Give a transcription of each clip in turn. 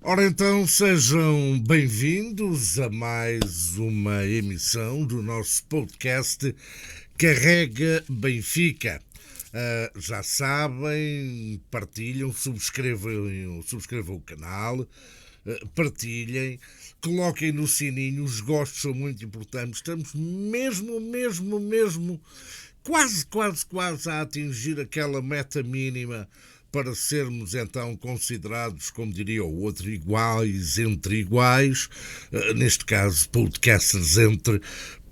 Ora então, sejam bem-vindos a mais uma emissão do nosso podcast Carrega Benfica. Já sabem, partilham, subscrevam o canal, partilhem, coloquem no sininho, os gostos são muito importantes. Estamos mesmo quase a atingir aquela meta mínima para sermos então considerados, como diria o outro, iguais entre iguais, neste caso podcasters entre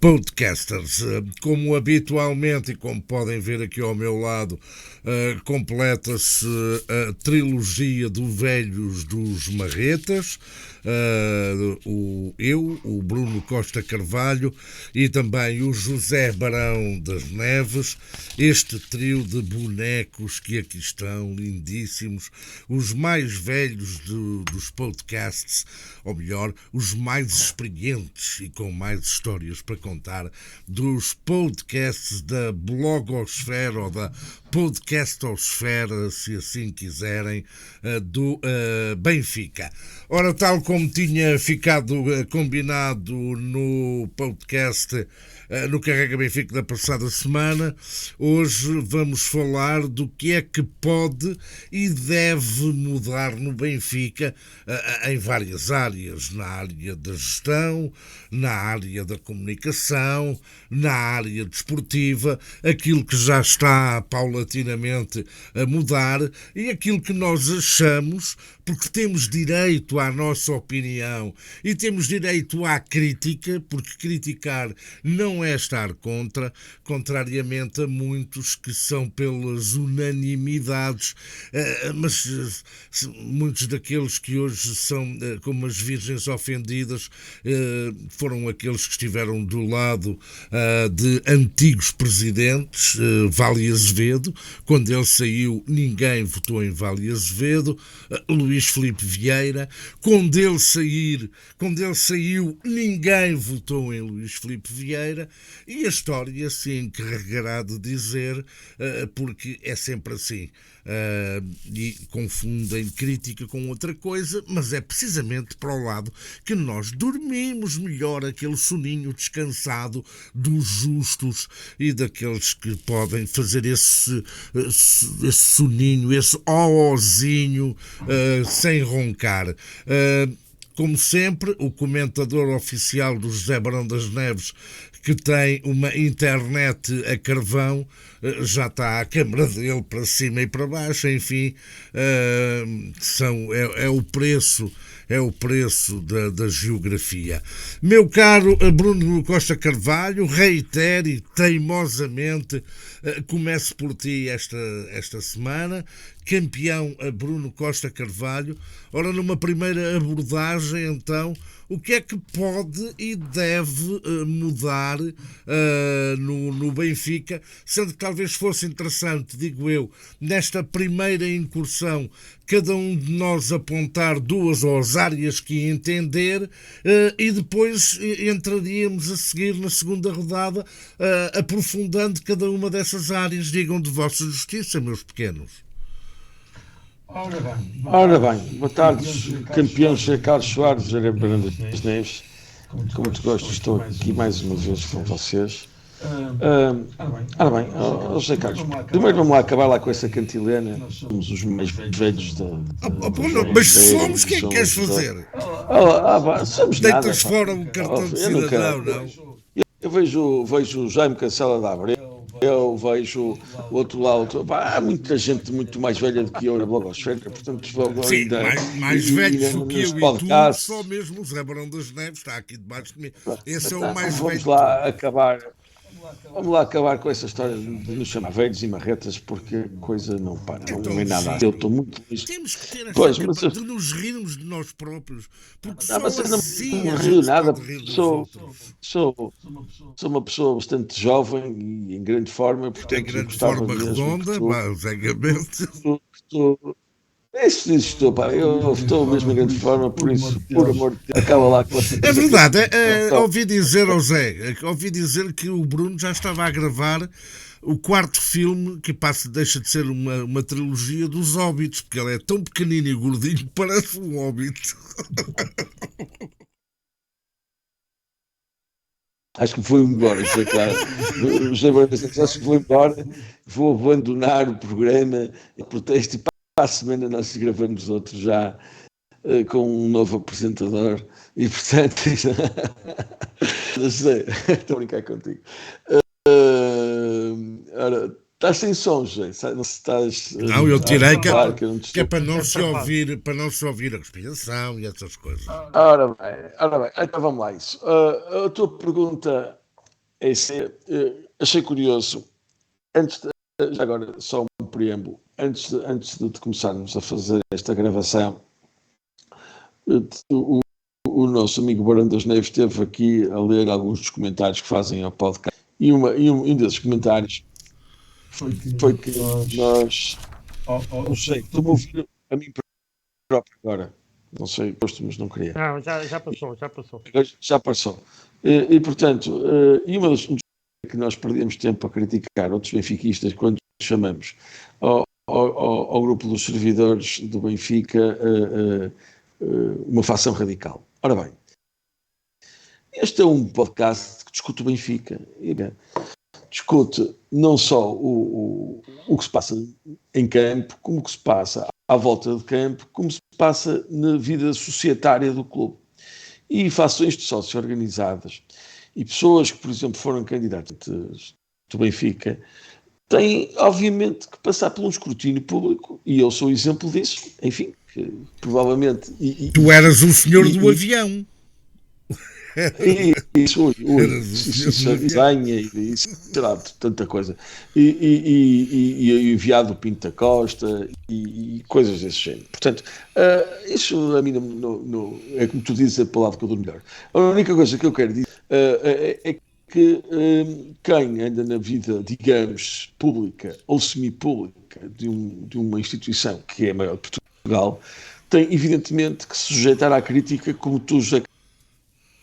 podcasters. Como habitualmente, e como podem ver aqui ao meu lado, completa-se a trilogia do Velhos dos Marretas, o Bruno Costa Carvalho e também o José Barão das Neves, este trio de bonecos que aqui estão, lindíssimos, os mais velhos dos podcasts, ou melhor, os mais experientes e com mais histórias para contar dos podcasts da blogosfera ou da podcastosfera, se assim quiserem, do Benfica. Ora, tal como tinha ficado combinado no podcast no Carrega Benfica da passada semana, hoje vamos falar do que é que pode e deve mudar no Benfica em várias áreas, na área da gestão, na área da comunicação, na área desportiva, aquilo que já está paulatinamente a mudar e aquilo que nós achamos, porque temos direito à nossa opinião e temos direito à crítica, porque criticar não é estar contra, contrariamente a muitos que são pelas unanimidades, mas muitos daqueles que hoje são como as virgens ofendidas foram aqueles que estiveram do lado de antigos presidentes, Vale Azevedo. Quando ele saiu, ninguém votou em Vale Azevedo. Luís Filipe Vieira. Quando ele saiu, ninguém votou em Luís Filipe Vieira. E a história se encarregará de dizer, porque é sempre assim. E confundem crítica com outra coisa, mas é precisamente para o lado que nós dormimos melhor, aquele soninho descansado dos justos e daqueles que podem fazer esse soninho, esse ozinho sem roncar. Como sempre, o comentador oficial do José Barão das Neves, que tem uma internet a carvão, já está a câmara dele para cima e para baixo, enfim, é o preço da geografia. Meu caro Bruno Costa Carvalho, reitere teimosamente, comece por ti esta semana, campeão Bruno Costa Carvalho. Ora, numa primeira abordagem, então, o que é que pode e deve mudar no Benfica, sendo que talvez fosse interessante, digo eu, nesta primeira incursão, cada um de nós apontar duas ou as áreas que entender e depois entraríamos a seguir na segunda rodada, aprofundando cada uma dessas áreas. Digam de vossa justiça, meus pequenos. Ora bem, boa tarde, campeão José Carlos Soares, José Barão das Neves. Com muito gosto estou aqui mais uma vez com vocês. Ora bem, José Carlos, primeiro vamos lá acabar lá com essa cantilena. Somos os mais velhos da... Mas somos, quem queres fazer? Somos nada. Deitas fora um cartão de cidadão, não? Eu vejo o Jaime Cancela da Abreu. Eu vejo o outro lado, há muita gente muito mais velha do que eu na blogosfera, portanto, sim, ainda, mais velhos do que eu podcast. E tu, só mesmo o Zé Barão das Neves está aqui debaixo de mim. Esse é o mais vamos velho. Vamos lá acabar com essa história de nos chamar velhos e marretas, porque a coisa não para, então, não é nada. Eu estou muito triste. Temos que ter esta de nos rirmos de nós próprios, porque só assim não rio nada, sou uma pessoa bastante jovem e em grande forma, portanto, em grande forma redonda, basicamente. Eu estou mesmo em grande forma, por isso, por amor de Deus, acaba lá com essa. É verdade, ouvi dizer ao Zé, ouvi dizer que o Bruno já estava a gravar o quarto filme que deixa de ser uma trilogia dos Hobbits, porque ele é tão pequenino e gordinho que parece um Hobbit. Acho que foi embora, José Carlos. José Brandas Neves, acho que foi embora. Vou abandonar o programa em protesto e para a semana nós gravamos outro já com um novo apresentador e portanto não sei, estou a brincar contigo. Ora, estás sem som, José? Não se estás. Não, eu tirei que é para não se ouvir a respiração e essas coisas. Ora bem, então vamos lá isso. A tua pergunta é assim, achei curioso, já agora só um preâmbulo, antes de começarmos a fazer esta gravação, o nosso amigo Barão das Neves esteve aqui a ler alguns dos comentários que fazem ao podcast e um desses comentários foi que nós não sei, estou-me a ouvir a mim próprio agora, não sei, mas não queria. Não, já passou. Já passou. E portanto, e uma das que nós perdemos tempo a criticar outros benfiquistas quando chamamos ao grupo dos servidores do Benfica uma facção radical. Ora bem, este é um podcast que discute o Benfica. Discute não só o que se passa em campo, como o que se passa à volta de campo, como se passa na vida societária do clube. E fações de sócios organizadas e pessoas que, por exemplo, foram candidatos do Benfica, têm, obviamente, que passar por um escrutínio público, e eu sou exemplo disso, enfim, que, provavelmente... Tu eras o senhor do avião. Isso ganha e sei lá, tanta coisa. E enviado do Pinto da Costa e coisas desse género. Portanto, isso a mim não é como tu dizes, a palavra que eu dou melhor. A única coisa que eu quero dizer é que quem anda na vida, digamos, pública ou semipública de uma instituição que é a maior de Portugal, tem evidentemente que se sujeitar à crítica, como tu, José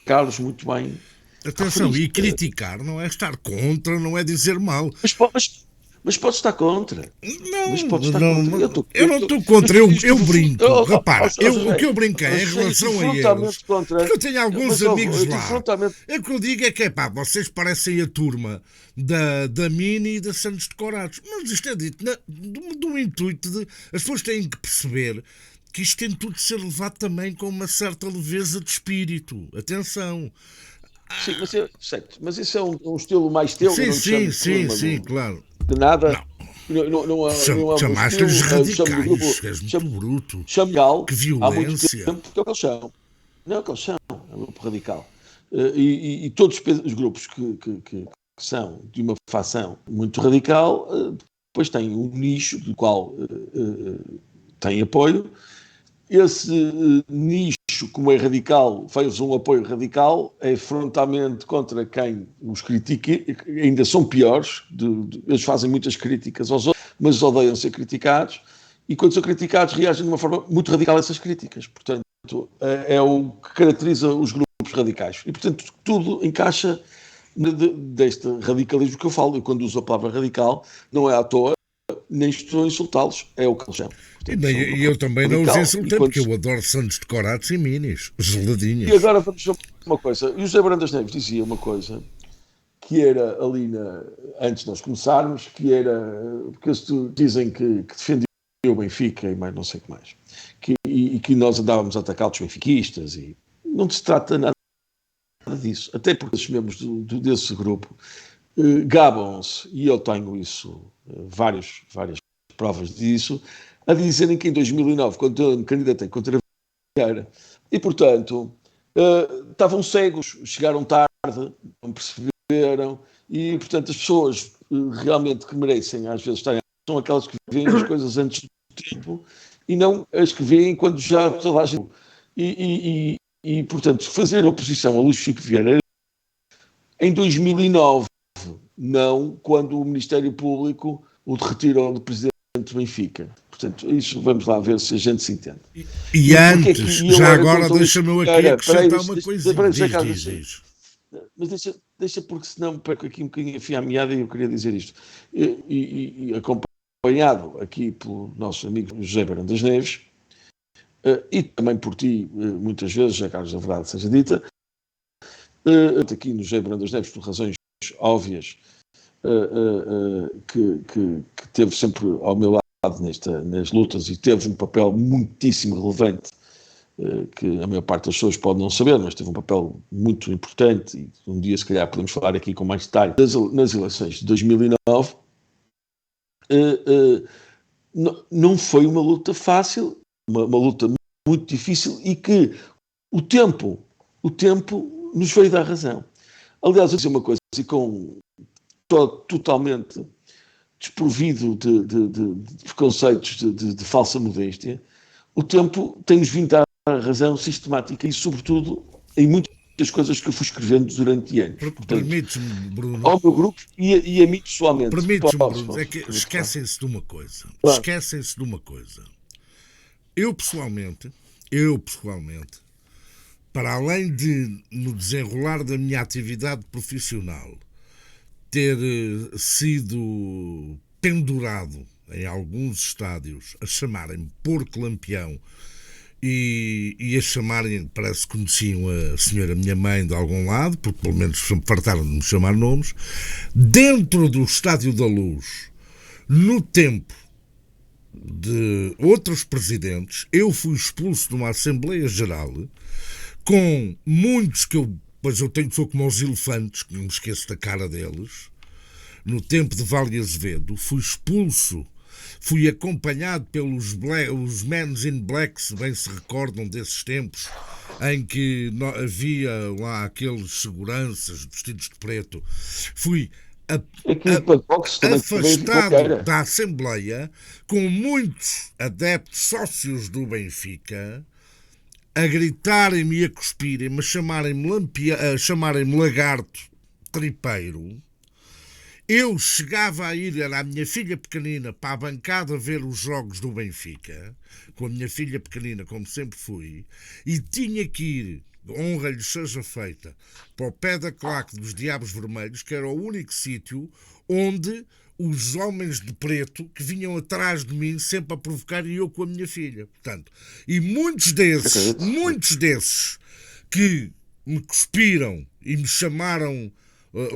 Carlos, muito bem. Atenção, e criticar não é estar contra, não é dizer mal. Mas pode estar contra. Não, mas pode estar não, contra. Eu não estou contra, eu brinco. Repara, o que eu brinco é em relação a eles. Porque eu tenho alguns amigos lá. O que eu digo é que vocês parecem a turma da Mini e da Santos Decorados. Mas isto é dito do intuito de. As pessoas têm que perceber que isto tem tudo de ser levado também com uma certa leveza de espírito. Atenção. Sim, mas isso é um estilo mais teu. Sim, claro. De nada. Não Chamaste-lhes radicais, és muito bruto. Chame-al. Que violência. Há muito tempo, porque é o que eles são. Não é o que eles são, é um grupo radical. E todos os grupos que são de uma facção muito radical, depois têm um nicho do qual têm apoio. Esse nicho, como é radical, faz um apoio radical, é frontalmente contra quem os critica, ainda são piores, eles fazem muitas críticas aos outros, mas odeiam ser criticados, e quando são criticados reagem de uma forma muito radical a essas críticas. Portanto, é o que caracteriza os grupos radicais. E, portanto, tudo encaixa deste radicalismo que eu falo. E quando uso a palavra radical, não é à toa, nem estou a insultá-los, é o que eles chamam. E eu também não os insultei, porque eu adoro Santos Decorados e Minis, geladinhas. E agora vamos ver uma coisa. E o José Brandas Neves dizia uma coisa, que era ali, antes de nós começarmos, que era, porque eles dizem que defendiam o Benfica e mais não sei o que mais, e que nós andávamos a atacar os benfiquistas, e não se trata nada disso, até porque os membros desse grupo gabam-se, e eu tenho isso, várias provas disso, a dizerem que em 2009, quando eu me candidatei contra a Vieira, e portanto estavam cegos, chegaram tarde, não perceberam, e portanto as pessoas realmente que merecem às vezes estarem são aquelas que veem as coisas antes do tempo e não as que veem quando já toda a gente... E portanto fazer oposição a Luís Chico Vieira em 2009, não quando o Ministério Público o retirou do Presidente do Benfica. Portanto, isso vamos lá ver se a gente se entende. E antes, já agora deixa-me eu aqui acrescentar uma coisa. Mas deixa porque senão perco aqui um bocadinho a fio à meada e eu queria dizer isto. E acompanhado aqui pelo nosso amigo José Barão das Neves, e também por ti, muitas vezes, já Carlos, a verdade seja dita, aqui no José Barão das Neves, por razões óbvias, que teve sempre ao meu lado nas lutas e teve um papel muitíssimo relevante, que a maior parte das pessoas pode não saber, mas teve um papel muito importante e um dia se calhar podemos falar aqui com mais detalhe nas eleições de 2009. Não foi uma luta fácil, uma luta muito difícil e que o tempo nos veio dar razão. Aliás, eu vou dizer uma coisa, e totalmente desprovido de preconceitos de falsa modéstia, o tempo tem-nos vindo dar razão sistemática e, sobretudo, em muitas coisas que eu fui escrevendo durante anos. Permites-me, Bruno. Ao meu grupo e a mim pessoalmente. Permites-me, Bruno, é que esquecem-se de uma coisa. Claro. Esquecem-se de uma coisa. Eu pessoalmente, para além de, no desenrolar da minha atividade profissional, ter sido pendurado em alguns estádios a chamarem-me porco lampião e a chamarem, parece que conheciam a senhora minha mãe de algum lado, porque pelo menos fartaram de me chamar nomes, dentro do Estádio da Luz, no tempo de outros presidentes, eu fui expulso de uma Assembleia Geral com muitos que sou como os elefantes, que não me esqueço da cara deles. No tempo de Vale Azevedo, fui expulso, fui acompanhado pelos os Men in Black, se bem se recordam desses tempos, em que havia lá aqueles seguranças vestidos de preto. Fui afastado da Assembleia com muitos adeptos sócios do Benfica a gritarem-me e a cuspirem-me, a chamarem-me lagarto, tripeiro. Eu chegava a ir, era a minha filha pequenina, para a bancada ver os jogos do Benfica, com a minha filha pequenina, como sempre fui, e tinha que ir, honra-lhe seja feita, para o pé da claque dos Diabos Vermelhos, que era o único sítio onde os homens de preto que vinham atrás de mim sempre a provocar, e eu com a minha filha. Portanto, e muitos desses que me cuspiram e me chamaram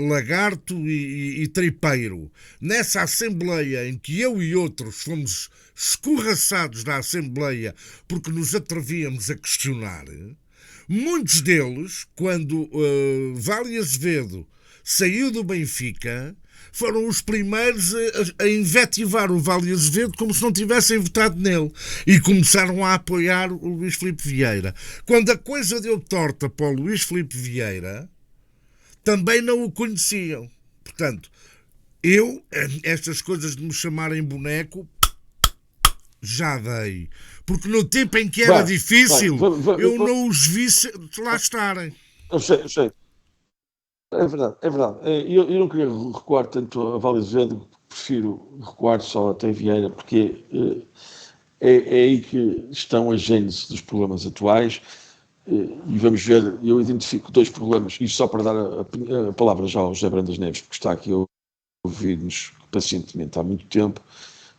lagarto e tripeiro, nessa Assembleia em que eu e outros fomos escorraçados da Assembleia porque nos atrevíamos a questionar, muitos deles, quando Vale Azevedo saiu do Benfica, foram os primeiros a invetivar o Vale Azevedo como se não tivessem votado nele e começaram a apoiar o Luís Filipe Vieira. Quando a coisa deu torta para o Luís Filipe Vieira, também não o conheciam. Portanto, estas coisas de me chamarem boneco, já dei. Porque no tempo em que era difícil, eu não os vi lá estarem. Eu sei. É verdade. Eu não queria recuar tanto a Vale Azevedo, prefiro recuar só até Vieira, porque é aí que estão as gêneses dos problemas atuais. E vamos ver, eu identifico dois problemas, e só para dar a palavra já ao José Barão das Neves, porque está aqui a ouvir-nos pacientemente há muito tempo,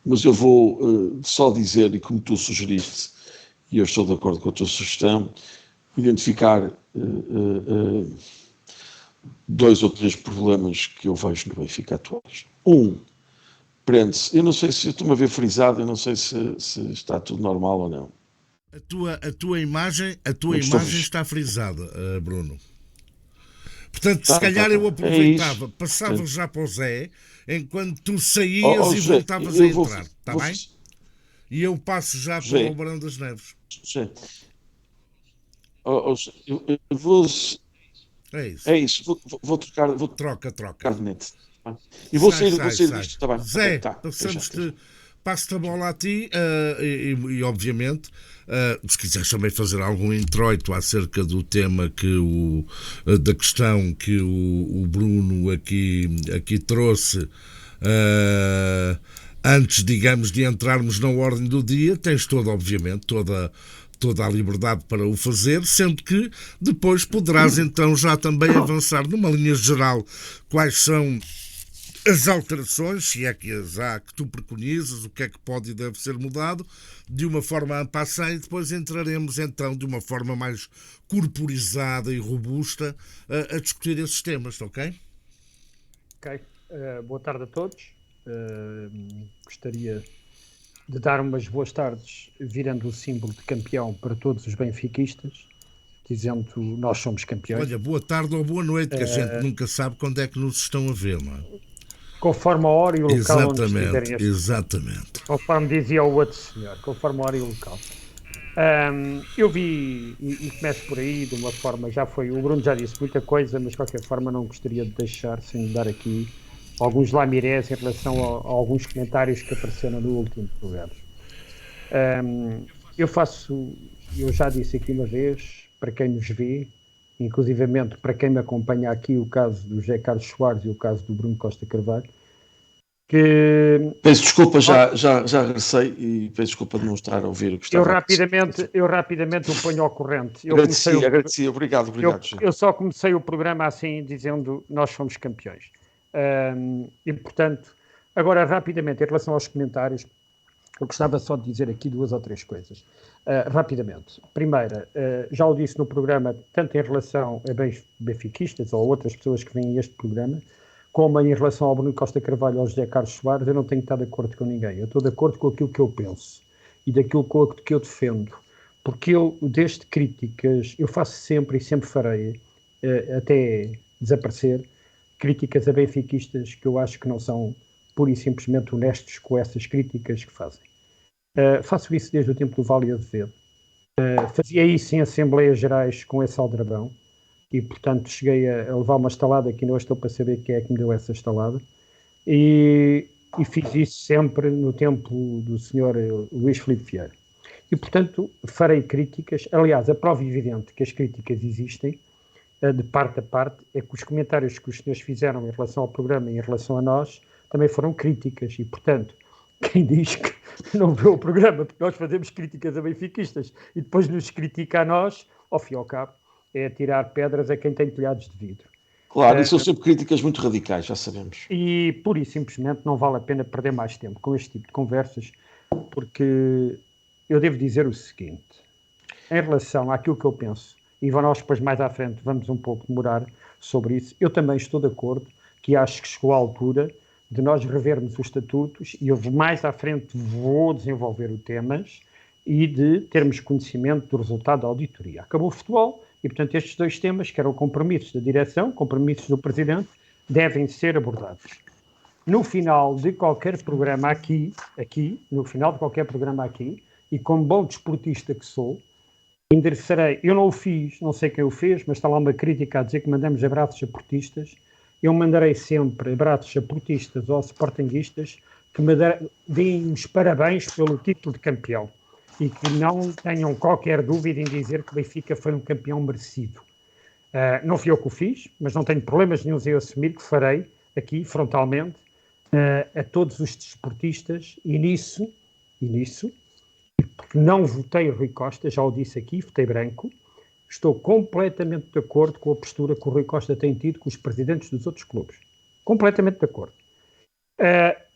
mas eu vou só dizer, e como tu sugeriste, e eu estou de acordo com a tua sugestão, identificar dois ou três problemas que eu vejo no Benfica atuais. Prende-se, eu não sei se estou-me a ver frisado, eu não sei se está tudo normal ou não. A tua imagem está frisada, Bruno. Portanto, se calhar eu aproveitava, passava já para o Zé, enquanto tu saías e voltavas a entrar, está bem? E eu passo já para o Barão das Neves. Eu vou... É isso. Vou trocar. Troca. E vou sair disto, está bem? Zé, passo-te a bola a ti e obviamente, se quiseres também fazer algum introito acerca do tema da questão que o Bruno aqui trouxe, antes, digamos, de entrarmos na ordem do dia, tens obviamente, toda toda a liberdade para o fazer, sendo que depois poderás então já também avançar numa linha geral quais são as alterações, se é que as há, que tu preconizas, o que é que pode e deve ser mudado, de uma forma en passant, e depois entraremos então de uma forma mais corporizada e robusta a discutir esses temas, ok? Ok. Boa tarde a todos. Gostaria de dar umas boas tardes, virando o símbolo de campeão para todos os benfiquistas, dizendo nós somos campeões. Olha, boa tarde ou boa noite, que a gente nunca sabe quando é que nos estão a ver, não é? Conforme a hora e o local onde estiverem. Exatamente. Conforme dizia o outro senhor, conforme a hora e o local. Eu vi, e começo por aí, de uma forma, o Bruno já disse muita coisa, mas de qualquer forma não gostaria de deixar sem dar aqui alguns lamirés em relação a alguns comentários que apareceram no último programa. Eu já disse aqui uma vez, para quem nos vê, inclusivamente para quem me acompanha aqui, o caso do José Carlos Soares e o caso do Bruno Costa Carvalho, que... Peço desculpa, já regressei e peço desculpa de não estar a ouvir o que estava eu rapidamente o ponho ao corrente. Agradeci, obrigado. Eu só comecei o programa assim, dizendo nós fomos campeões. E, portanto, agora rapidamente, em relação aos comentários, eu gostava só de dizer aqui 2 ou 3 coisas. Rapidamente. Primeira, já o disse no programa, tanto em relação a benfiquistas ou outras pessoas que vêm a este programa, como em relação ao Bruno Costa Carvalho ou ao José Carlos Soares, eu não tenho que estar de acordo com ninguém. Eu estou de acordo com aquilo que eu penso e daquilo que eu defendo. Porque eu, desde críticas, eu faço sempre e sempre farei, até desaparecer, críticas a benfiquistas que eu acho que não são pura e simplesmente honestos com essas críticas que fazem. Faço isso desde o tempo do Vale Azevedo. Fazia isso em Assembleias Gerais com esse aldrabão e, portanto, cheguei a levar uma estalada que não estou para saber quem é que me deu essa estalada. E fiz isso sempre no tempo do senhor Luís Filipe Vieira. E, portanto, farei críticas. Aliás, a prova evidente que as críticas existem, de parte a parte, é que os comentários que os senhores fizeram em relação ao programa e em relação a nós também foram críticas. E, portanto, quem diz que não vê o programa porque nós fazemos críticas a benfiquistas e depois nos critica a nós, ao fim e ao cabo, é tirar pedras a quem tem telhados de vidro. Claro, e são sempre críticas muito radicais, já sabemos. E, pura e simplesmente, não vale a pena perder mais tempo com este tipo de conversas, porque eu devo dizer o seguinte, em relação àquilo que eu penso, e nós depois mais à frente vamos um pouco demorar sobre isso, eu também estou de acordo que acho que chegou a altura de nós revermos os estatutos, e eu mais à frente vou desenvolver o temas, e de termos conhecimento do resultado da auditoria. Acabou o futebol, e portanto estes 2 temas, que eram compromissos da direção, compromissos do Presidente, devem ser abordados. No final de qualquer programa aqui, e como bom desportista que sou, endereçarei, eu não o fiz, não sei quem o fez, mas está lá uma crítica a dizer que mandamos abraços a portistas. Eu mandarei sempre abraços a portistas ou a sportinguistas que me deem os parabéns pelo título de campeão e que não tenham qualquer dúvida em dizer que o Benfica foi um campeão merecido. Não fui eu que o fiz, mas não tenho problemas nenhum em assumir que farei aqui, frontalmente, a todos os desportistas e nisso, porque não votei Rui Costa, já o disse aqui, votei branco. Estou completamente de acordo com a postura que o Rui Costa tem tido com os presidentes dos outros clubes. Completamente de acordo.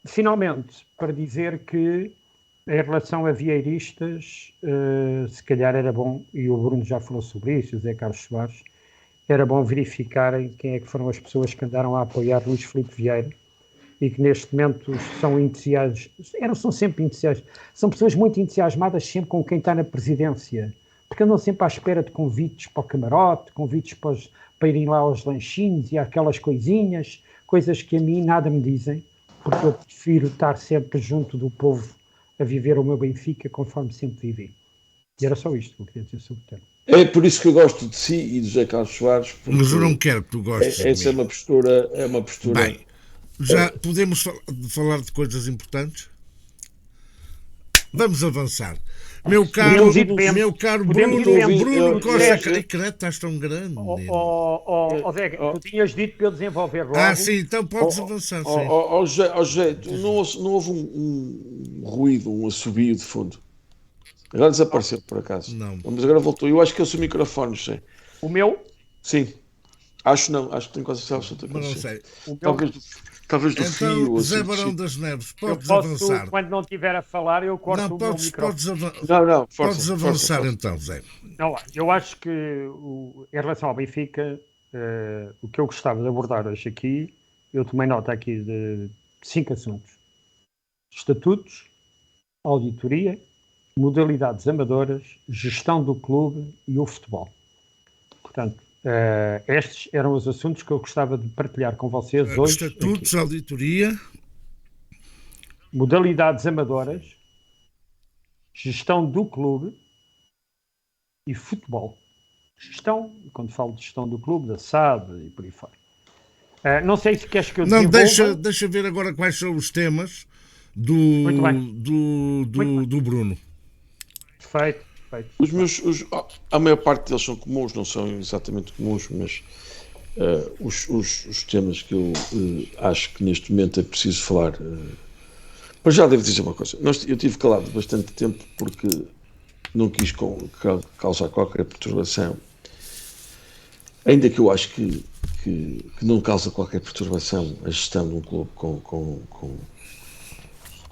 Finalmente, para dizer que, em relação a vieiristas, se calhar era bom, e o Bruno já falou sobre isso, o Zé Carlos Soares, era bom verificarem quem é que foram as pessoas que andaram a apoiar Luís Filipe Vieira e que neste momento são sempre entusiasmados, são pessoas muito entusiasmadas sempre com quem está na presidência, porque andam sempre à espera de convites para o camarote, convites para irem lá aos lanchinhos e aquelas coisinhas, coisas que a mim nada me dizem, porque eu prefiro estar sempre junto do povo a viver o meu Benfica conforme sempre vivi. E era só isto que eu queria dizer sobre o tema. É por isso que eu gosto de si e do José Carlos Soares. Mas eu não quero que tu gostes de mim. Essa é uma postura... Bem, já podemos falar de coisas importantes? Vamos avançar. Meu caro Bruno Costa Carvalho, estás tão grande. Zé, tu tinhas dito para eu desenvolver logo. Sim, então podes avançar. José, não houve um ruído, um assobio de fundo? Agora desapareceu, por acaso. Não. Mas agora voltou. Eu acho que é o seu microfone, sei. O meu? Sim. Acho que tem quase absoluta Mas não consciência. sei. O meu? Talvez do fio, Então, ou Zé assim. Barão das Neves, Eu podes posso, avançar. quando não estiver a falar, eu corto Não, o meu podes, microfone. Não, força, podes avançar força. então, Zé. Não, eu acho que em relação ao Benfica, o que eu gostava de abordar hoje aqui, eu tomei nota aqui de 5 assuntos: estatutos, auditoria, modalidades amadoras, gestão do clube e o futebol. Portanto, estes eram os assuntos que eu gostava de partilhar com vocês hoje. Estatutos, Aqui. auditoria. Modalidades amadoras, gestão do clube e futebol. Gestão, quando falo de gestão do clube, da SAD e por aí fora. Não sei se queres que eu Não, desenvolva. deixa ver agora quais são os temas Muito bem. do Bruno. Perfeito. Os meus, a maior parte deles são comuns, não são exatamente comuns, mas os temas que eu acho que neste momento é preciso falar. Mas já devo dizer uma coisa: eu tive calado bastante tempo porque não quis causar qualquer perturbação, ainda que eu acho que não causa qualquer perturbação a gestão de um clube com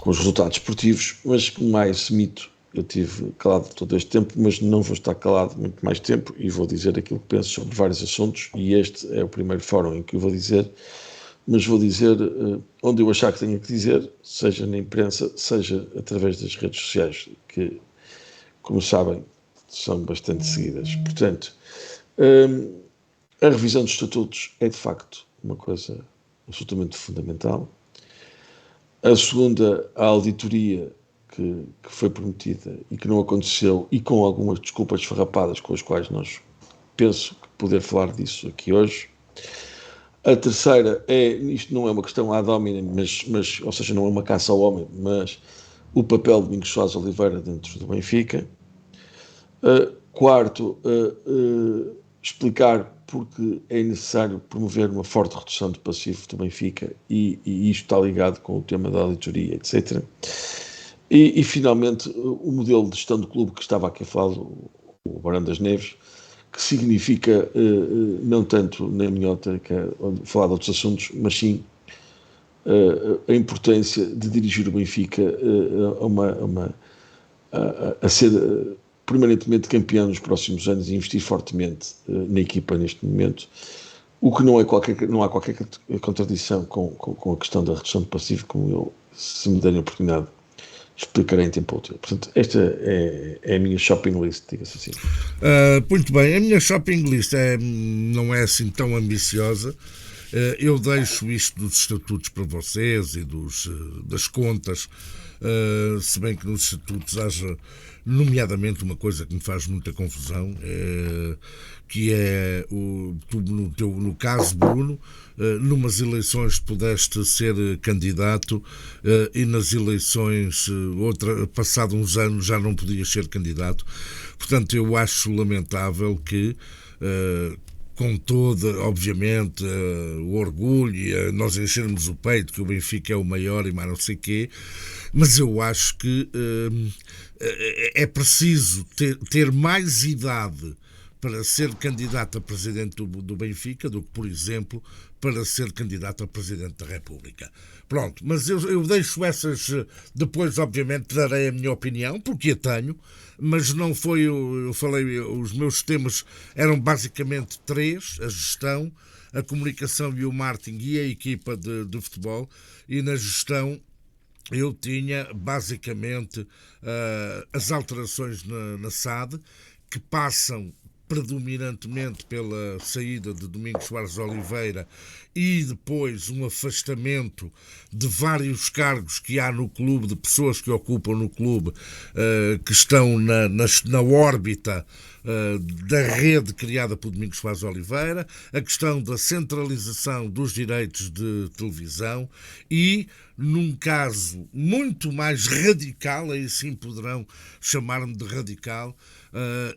os resultados esportivos, mas como mais mito, eu tive calado todo este tempo, mas não vou estar calado muito mais tempo e vou dizer aquilo que penso sobre vários assuntos, e este é o primeiro fórum em que eu vou dizer, mas vou dizer onde eu achar que tenho que dizer, seja na imprensa, seja através das redes sociais, que, como sabem, são bastante seguidas. Portanto, a revisão dos estatutos é, de facto, uma coisa absolutamente fundamental. A segunda, a auditoria que foi prometida e que não aconteceu, e com algumas desculpas farrapadas com as quais nós penso poder falar disso aqui hoje. A terceira isto não é uma questão ad hominem, mas, ou seja, não é uma caça ao homem, mas o papel de Domingos Soares Oliveira dentro do Benfica. Quarto, explicar porque é necessário promover uma forte redução do passivo do Benfica e isto está ligado com o tema da auditoria, etc. E finalmente, o modelo de gestão do clube que estava aqui a falar, o Barão das Neves, que significa, não tanto na minha ótica, falar de outros assuntos, mas sim a importância de dirigir o Benfica a ser permanentemente campeão nos próximos anos e investir fortemente na equipa neste momento, o que não há qualquer contradição com a questão da redução do passivo, como eu, se me derem a oportunidade, explicarei em tempo útil. Portanto, esta é a minha shopping list, diga-se assim. Muito bem, a minha shopping list não é assim tão ambiciosa. Eu deixo isto dos estatutos para vocês e das contas, se bem que nos estatutos haja nomeadamente uma coisa que me faz muita confusão, que é tu, no caso, Bruno, numas eleições pudeste ser candidato e nas eleições, passado uns anos, já não podias ser candidato. Portanto, eu acho lamentável que com todo, obviamente, o orgulho e nós enchermos o peito que o Benfica é o maior e mais não sei o quê, mas eu acho que é preciso ter mais idade para ser candidato a presidente do Benfica do que, por exemplo, para ser candidato a presidente da República. Pronto, mas eu deixo essas... Depois, obviamente, darei a minha opinião, porque a tenho, mas não foi... Eu falei, os meus temas eram basicamente três: a gestão, a comunicação e o marketing e a equipa de futebol, e na gestão eu tinha basicamente as alterações na SAD, que passam predominantemente pela saída de Domingos Soares Oliveira e depois um afastamento de vários cargos que há no clube, de pessoas que ocupam no clube, que estão na órbita da rede criada por Domingos Soares Oliveira, a questão da centralização dos direitos de televisão e, num caso muito mais radical, aí sim poderão chamar-me de radical,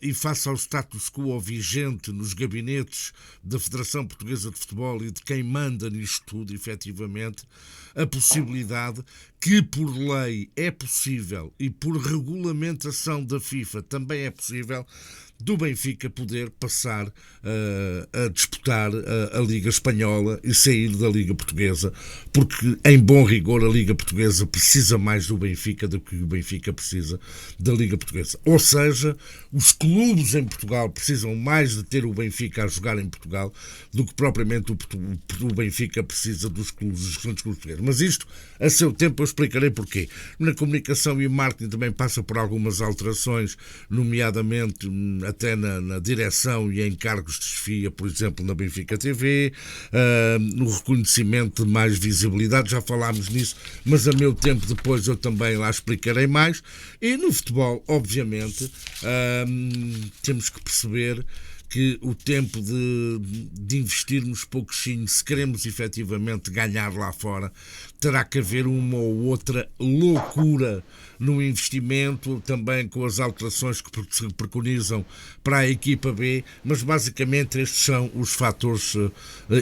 e face ao status quo vigente nos gabinetes da Federação Portuguesa de Futebol e de quem manda nisto tudo, efetivamente, a possibilidade que por lei é possível e por regulamentação da FIFA também é possível, do Benfica poder passar a disputar a Liga Espanhola e sair da Liga Portuguesa, porque em bom rigor a Liga Portuguesa precisa mais do Benfica do que o Benfica precisa da Liga Portuguesa. Ou seja, os clubes em Portugal precisam mais de ter o Benfica a jogar em Portugal do que propriamente o Benfica precisa dos grandes clubes portugueses. Mas isto, a seu tempo, eu explicarei porquê. Na comunicação e marketing também passa por algumas alterações, nomeadamente até na direção e em cargos de chefia, por exemplo, na Benfica TV, no reconhecimento de mais visibilidade, já falámos nisso, mas a meu tempo depois eu também lá explicarei mais. E no futebol, obviamente, temos que perceber que o tempo de investirmos pouquinho, se queremos efetivamente ganhar lá fora, terá que haver uma ou outra loucura no investimento, também com as alterações que se preconizam para a equipa B, mas basicamente estes são os fatores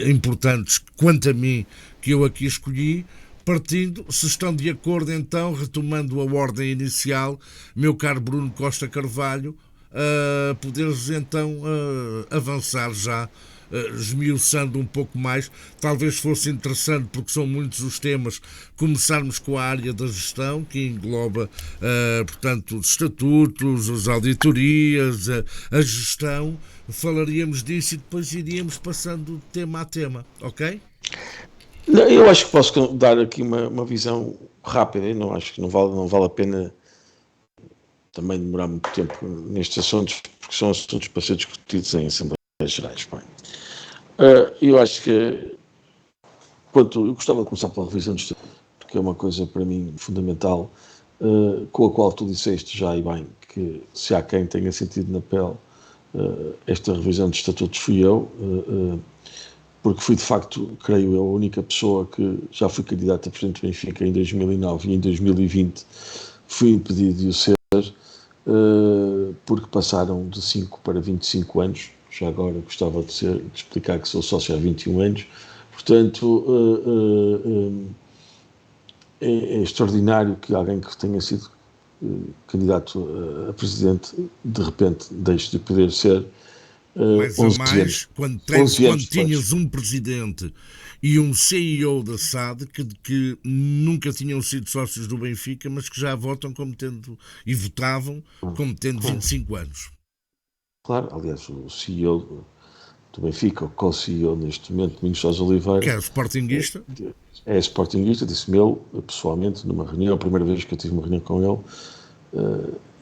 importantes, quanto a mim, que eu aqui escolhi. Partindo, se estão de acordo então, retomando a ordem inicial, meu caro Bruno Costa Carvalho, poderes então avançar já, esmiuçando um pouco mais. Talvez fosse interessante, porque são muitos os temas, começarmos com a área da gestão, que engloba, portanto, os estatutos, as auditorias, a gestão. Falaríamos disso e depois iríamos passando tema a tema, ok? Eu acho que posso dar aqui uma visão rápida. Não acho que não vale a pena também demorar muito tempo nestes assuntos, porque são assuntos para ser discutidos em Assembleias Gerais. Eu acho que eu gostava de começar pela revisão do Estatuto, porque é uma coisa para mim fundamental, com a qual tu disseste já e bem que se há quem tenha sentido na pele esta revisão de estatutos fui eu, porque fui de facto, creio eu, a única pessoa que já fui candidata a presidente do Benfica em 2009 e em 2020 fui impedido de o ser, porque passaram de 5 para 25 anos. Já agora gostava de explicar que sou sócio há 21 anos. Portanto, é extraordinário que alguém que tenha sido candidato a presidente de repente deixe de poder ser. Mais a mais, quando tinhas um presidente e um CEO da SAD que nunca tinham sido sócios do Benfica, mas que já votam como tendo, e votavam como tendo 25 anos. Claro, aliás, o CEO do Benfica, o co-CEO neste momento, Domingos Sousa Oliveira, que é sportinguista. É sportinguista, disse-me ele, pessoalmente, numa reunião, a primeira vez que eu tive uma reunião com ele,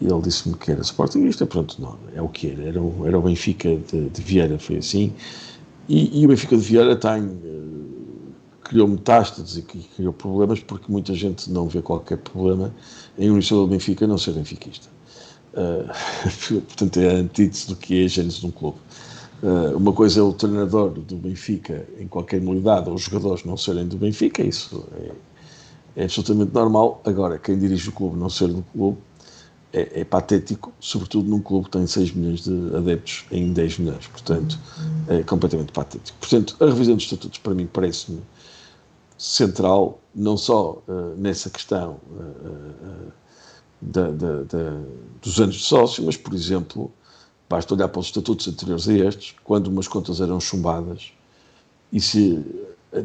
e ele disse-me que era sportinguista. Pronto, não, é o que era o Benfica de Vieira, foi assim, e o Benfica de Vieira criou metástases e criou problemas, porque muita gente não vê qualquer problema em um iniciador do Benfica não ser benfiquista. Portanto, é a antítese do que é a gênese de um clube. Uma coisa é o treinador do Benfica em qualquer modalidade, ou os jogadores não serem do Benfica, isso é absolutamente normal. Agora, quem dirige o clube não ser do clube é patético, sobretudo num clube que tem 6 milhões de adeptos em 10 milhões. Portanto, é completamente patético. Portanto, a revisão dos estatutos para mim parece-me central, não só nessa questão dos anos de sócio, mas, por exemplo, basta olhar para os estatutos anteriores a estes, quando umas contas eram chumbadas e se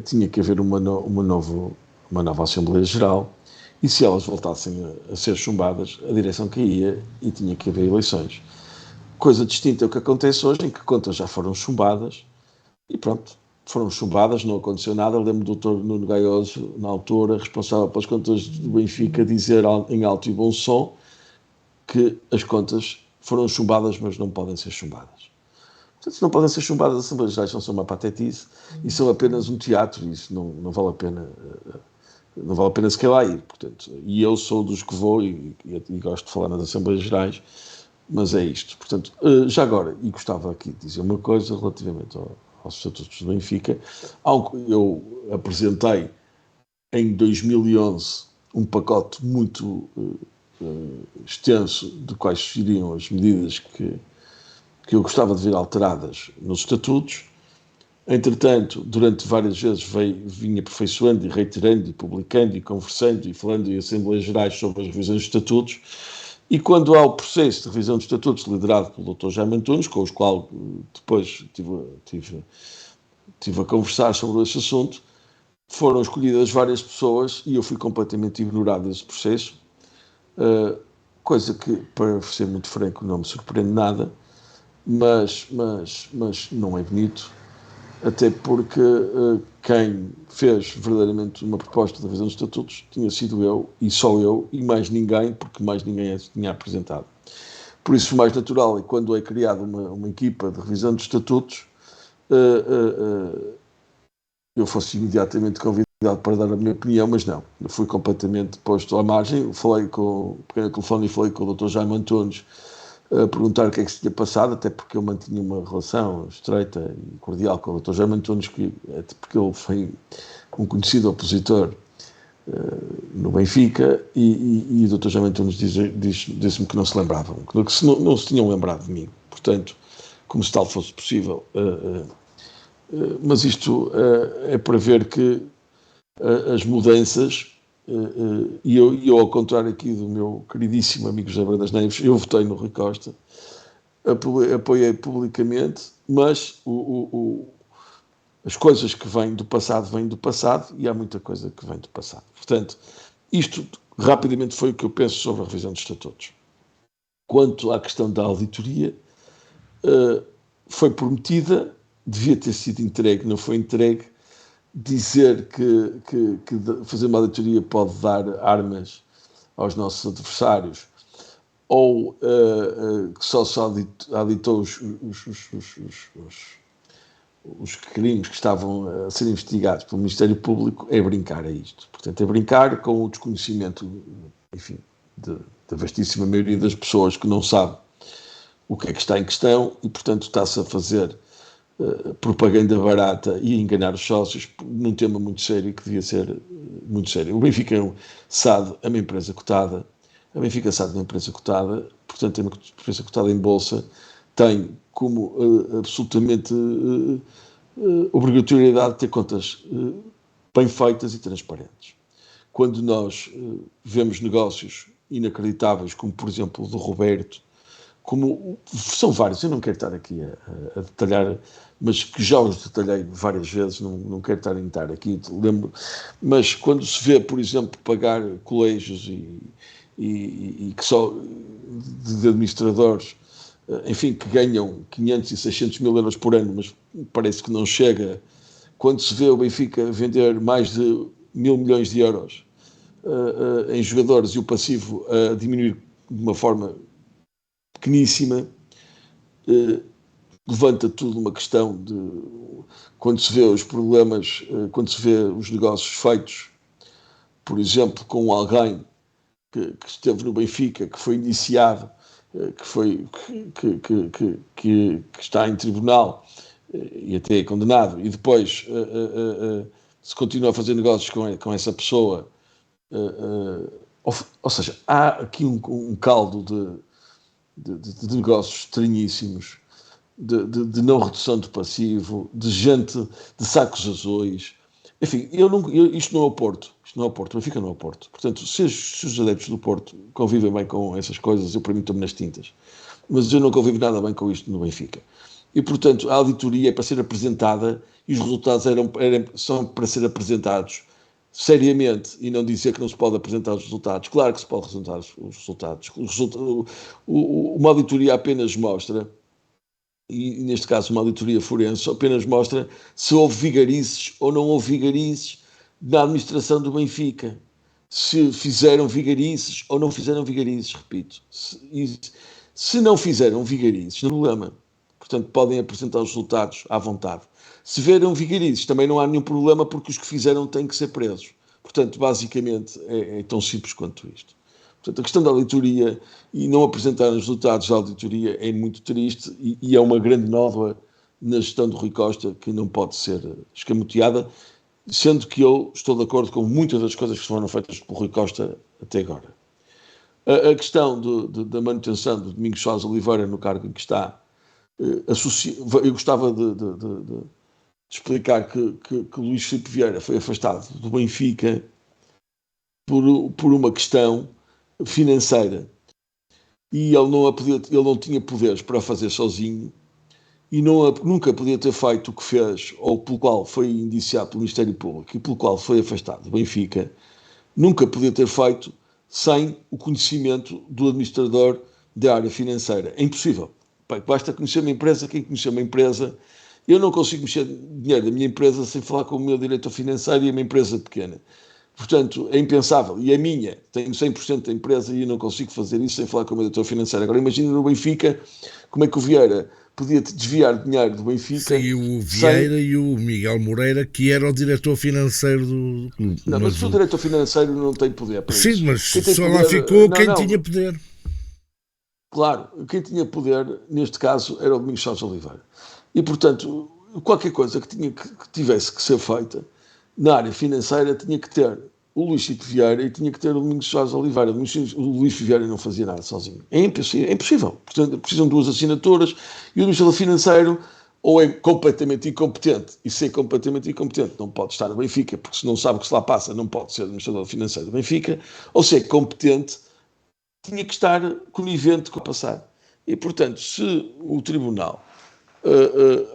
tinha que haver uma nova Assembleia Geral, e se elas voltassem a ser chumbadas, a direção caía e tinha que haver eleições. Coisa distinta é o que acontece hoje, em que contas já foram chumbadas e pronto, foram chumbadas, não aconteceu nada. Lembro do Dr. Nuno Gaioso, na altura, responsável pelas contas do Benfica, dizer em alto e bom som que as contas foram chumbadas, mas não podem ser chumbadas. Portanto, se não podem ser chumbadas, as Assembleias Gerais não são uma patetice e são apenas um teatro, e isso não vale a pena. Não vale a pena sequer lá ir, portanto, e eu sou dos que vou e gosto de falar nas Assembleias Gerais, mas é isto. Portanto, já agora, e gostava aqui de dizer uma coisa relativamente aos estatutos do Benfica. Eu apresentei em 2011 um pacote muito extenso de quais seriam as medidas que eu gostava de ver alteradas nos estatutos. Entretanto, durante várias vezes vinha aperfeiçoando e reiterando e publicando e conversando e falando em Assembleias Gerais sobre as revisões de estatutos. E quando há o processo de revisão de estatutos liderado pelo Dr. Jaime Antunes, com os quais depois tive a conversar sobre esse assunto, foram escolhidas várias pessoas e eu fui completamente ignorado desse processo, coisa que, para ser muito franco, não me surpreende nada, mas não é bonito, até porque quem fez verdadeiramente uma proposta de revisão dos estatutos tinha sido eu, e só eu, e mais ninguém, porque mais ninguém se tinha apresentado. Por isso, o mais natural é quando é criada uma equipa de revisão dos estatutos, eu fosse imediatamente convidado para dar a minha opinião, mas não. Eu fui completamente posto à margem. Peguei no telefone e falei com o Dr. Jaime Antunes a perguntar o que é que se tinha passado, até porque eu mantinha uma relação estreita e cordial com o Dr. Jaime Antunes, até porque ele foi um conhecido opositor no Benfica, e o Dr. Jaime Antunes disse-me que não se lembravam, que não se tinham lembrado de mim. Portanto, como se tal fosse possível. Mas isto é para ver que as mudanças, e eu, ao contrário aqui do meu queridíssimo amigo José Brandas Neves, eu votei no Rui Costa, apoiei publicamente, mas as coisas que vêm do passado e há muita coisa que vem do passado. Portanto, isto rapidamente foi o que eu penso sobre a revisão dos estatutos. Quanto à questão da auditoria, foi prometida, devia ter sido entregue, não foi entregue. Dizer que fazer uma auditoria pode dar armas aos nossos adversários, ou que só se auditou os crimes que estavam a ser investigados pelo Ministério Público, é brincar a isto. Portanto, é brincar com o desconhecimento, enfim, da vastíssima maioria das pessoas que não sabe o que é que está em questão e, portanto, está-se a fazer propaganda barata e a enganar os sócios num tema muito sério, que devia ser muito sério. O Benfica é uma empresa cotada, portanto é uma empresa cotada em bolsa, tem como absolutamente obrigatoriedade de ter contas bem feitas e transparentes. Quando nós vemos negócios inacreditáveis, como por exemplo o do Roberto, como são vários, eu não quero estar aqui a detalhar, mas que já os detalhei várias vezes, não quero estar a entrar aqui, lembro, mas quando se vê, por exemplo, pagar colégios e que só de administradores, enfim, que ganham 500 e 600 mil euros por ano, mas parece que não chega, quando se vê o Benfica vender mais de 1.000 milhões de euros em jogadores e o passivo a diminuir de uma forma pequeníssima, levanta tudo uma questão de quando se vê os problemas, quando se vê os negócios feitos, por exemplo, com alguém que esteve no Benfica, que foi indiciado, que está em tribunal e até é condenado, e depois se continua a fazer negócios com essa pessoa, ou seja, há aqui um caldo de negócios estranhíssimos, de não redução de passivo, de gente de sacos azuis. Enfim, isto não é o Porto. O Benfica não é o Porto. Portanto, se os adeptos do Porto convivem bem com essas coisas, eu para mim estou-me nas tintas. Mas eu não convivo nada bem com isto no Benfica. E, portanto, a auditoria é para ser apresentada e os resultados são para ser apresentados seriamente e não dizer que não se pode apresentar os resultados. Claro que se pode apresentar os resultados. Uma auditoria apenas mostra, e neste caso uma auditoria forense, apenas mostra se houve vigarices ou não houve vigarices na administração do Benfica. Se fizeram vigarices ou não fizeram vigarices, repito. Se não fizeram vigarices, não há problema. Portanto, podem apresentar os resultados à vontade. Se viram vigarices, também não há nenhum problema, porque os que fizeram têm que ser presos. Portanto, basicamente, é tão simples quanto isto. Portanto, a questão da auditoria e não apresentar os resultados da auditoria é muito triste e é uma grande nódoa na gestão do Rui Costa que não pode ser escamoteada, sendo que eu estou de acordo com muitas das coisas que foram feitas por Rui Costa até agora. A questão da manutenção do Domingos Soares Oliveira no cargo em que está, eu gostava explicar que o Luís Filipe Vieira foi afastado do Benfica por uma questão financeira e ele não tinha poderes para fazer sozinho e nunca podia ter feito o que fez, ou pelo qual foi indiciado pelo Ministério Público e pelo qual foi afastado do Benfica, nunca podia ter feito sem o conhecimento do administrador da área financeira. É impossível. Basta conhecer uma empresa. Quem conhecer uma empresa... Eu não consigo mexer dinheiro da minha empresa sem falar com o meu diretor financeiro e a minha empresa pequena. Portanto, é impensável. E a minha, tenho 100% da empresa e eu não consigo fazer isso sem falar com o meu diretor financeiro. Agora imagina no Benfica, como é que o Vieira podia desviar dinheiro do Benfica. Sim, o Vieira e o Miguel Moreira, que era o diretor financeiro do clube. Não, mas o diretor financeiro não tem poder para isso. Sim, mas só poder... lá ficou quem tinha poder. Claro, quem tinha poder, neste caso, era o Domingos Soares Oliveira. E, portanto, qualquer coisa que tivesse que ser feita na área financeira tinha que ter o Luís Filipe Vieira e tinha que ter o Domingos Soares Oliveira. O Luís Vieira não fazia nada sozinho. É impossível. Portanto, precisam de 2 assinaturas e o administrador financeiro ou é completamente incompetente, e ser completamente incompetente não pode estar no Benfica, porque se não sabe o que se lá passa, não pode ser administrador financeiro do Benfica, ou se é competente, tinha que estar conivente com o passar. E, portanto, se o Tribunal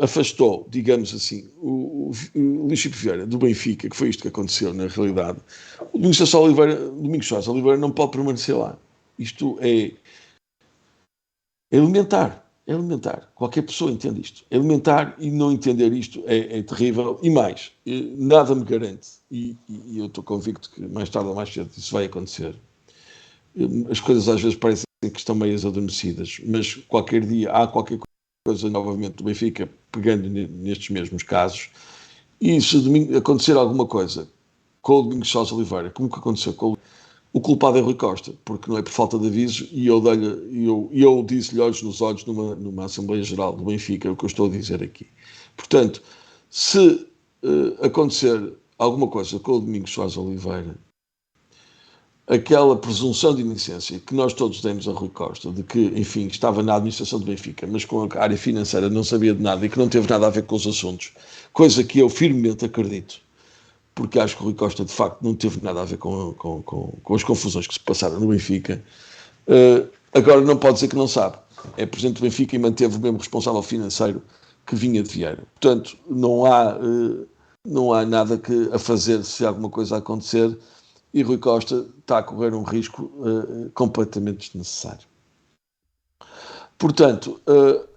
afastou, digamos assim, o Luís Filipe Vieira do Benfica, que foi isto que aconteceu na realidade, o Domingos Soares Oliveira não pode permanecer lá. Isto é elementar. É elementar. Qualquer pessoa entende isto. É elementar, e não entender isto é terrível. E mais, nada me garante, e eu estou convicto que mais tarde ou mais cedo isso vai acontecer. As coisas às vezes parecem que estão meio adormecidas, mas qualquer dia há qualquer coisa novamente do Benfica pegando nestes mesmos casos, e se acontecer alguma coisa com o Domingos Soares Oliveira, como que aconteceu com o culpado é Rui Costa, porque não é por falta de aviso, e eu disse-lhe olhos nos olhos numa Assembleia Geral do Benfica o que eu estou a dizer aqui. Portanto, se acontecer alguma coisa com o Domingos Soares Oliveira, aquela presunção de inocência que nós todos demos a Rui Costa, de que, enfim, estava na administração do Benfica, mas com a área financeira não sabia de nada e que não teve nada a ver com os assuntos, coisa que eu firmemente acredito, porque acho que o Rui Costa, de facto, não teve nada a ver com as confusões que se passaram no Benfica. Agora não pode dizer que não sabe. É presidente do Benfica e manteve o mesmo responsável financeiro que vinha de Vieira. Portanto, não há nada a fazer se alguma coisa acontecer, e Rui Costa está a correr um risco completamente desnecessário. Portanto,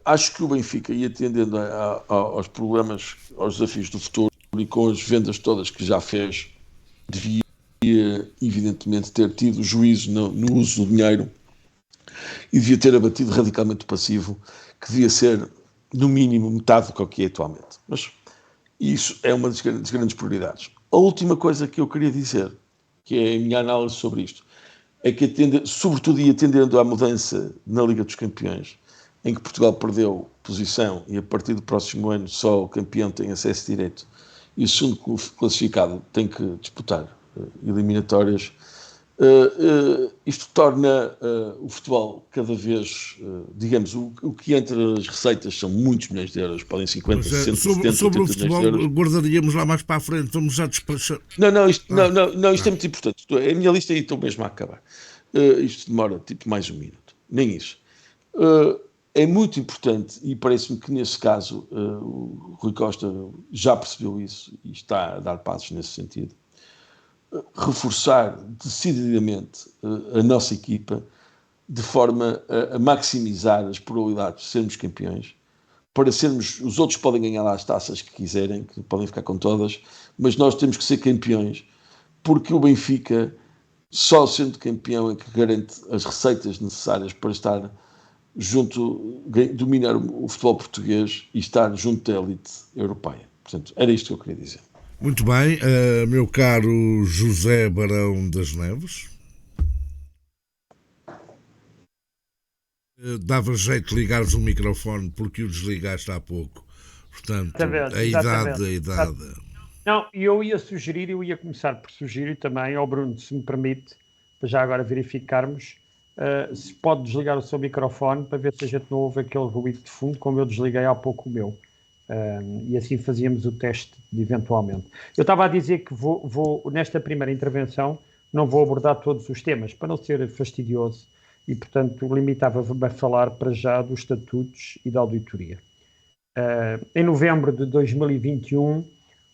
acho que o Benfica, e atendendo aos problemas, aos desafios do futuro, e com as vendas todas que já fez, devia evidentemente ter tido juízo no uso do dinheiro e devia ter abatido radicalmente o passivo, que devia ser, no mínimo, metade do que é atualmente. Mas isso é uma das grandes prioridades. A última coisa que eu queria dizer, que é a minha análise sobre isto, é que, sobretudo e atendendo à mudança na Liga dos Campeões, em que Portugal perdeu posição e a partir do próximo ano só o campeão tem acesso direto e o segundo classificado tem que disputar eliminatórias, isto torna o futebol cada vez, digamos, o que entra as receitas são muitos milhões de euros, podem 50, 60, 70, sobre 80 o futebol, milhões de euros. guardaríamos lá mais para a frente, vamos já despachar. Isto é muito importante. A minha lista aí estou mesmo a acabar. Isto demora tipo mais um minuto, nem isso. É muito importante, e parece-me que nesse caso o Rui Costa já percebeu isso e está a dar passos nesse sentido, reforçar decididamente a nossa equipa de forma a maximizar as probabilidades de sermos campeões, para sermos, os outros podem ganhar lá as taças que quiserem, que podem ficar com todas, mas nós temos que ser campeões, porque o Benfica, só sendo campeão, é que garante as receitas necessárias para estar dominar o futebol português e estar junto da elite europeia. Portanto, era isto que eu queria dizer. Muito bem, meu caro José Barão das Neves. Dava jeito de ligares o microfone porque o desligaste há pouco. Portanto, a idade. Não, eu ia começar por sugerir também ao Bruno, se me permite, para já agora verificarmos, se pode desligar o seu microfone para ver se a gente não ouve aquele ruído de fundo, como eu desliguei há pouco o meu. E assim fazíamos o teste eventualmente. Eu estava a dizer que nesta primeira intervenção, não vou abordar todos os temas, para não ser fastidioso, e, portanto, limitava-me a falar para já dos estatutos e da auditoria. Em novembro de 2021, o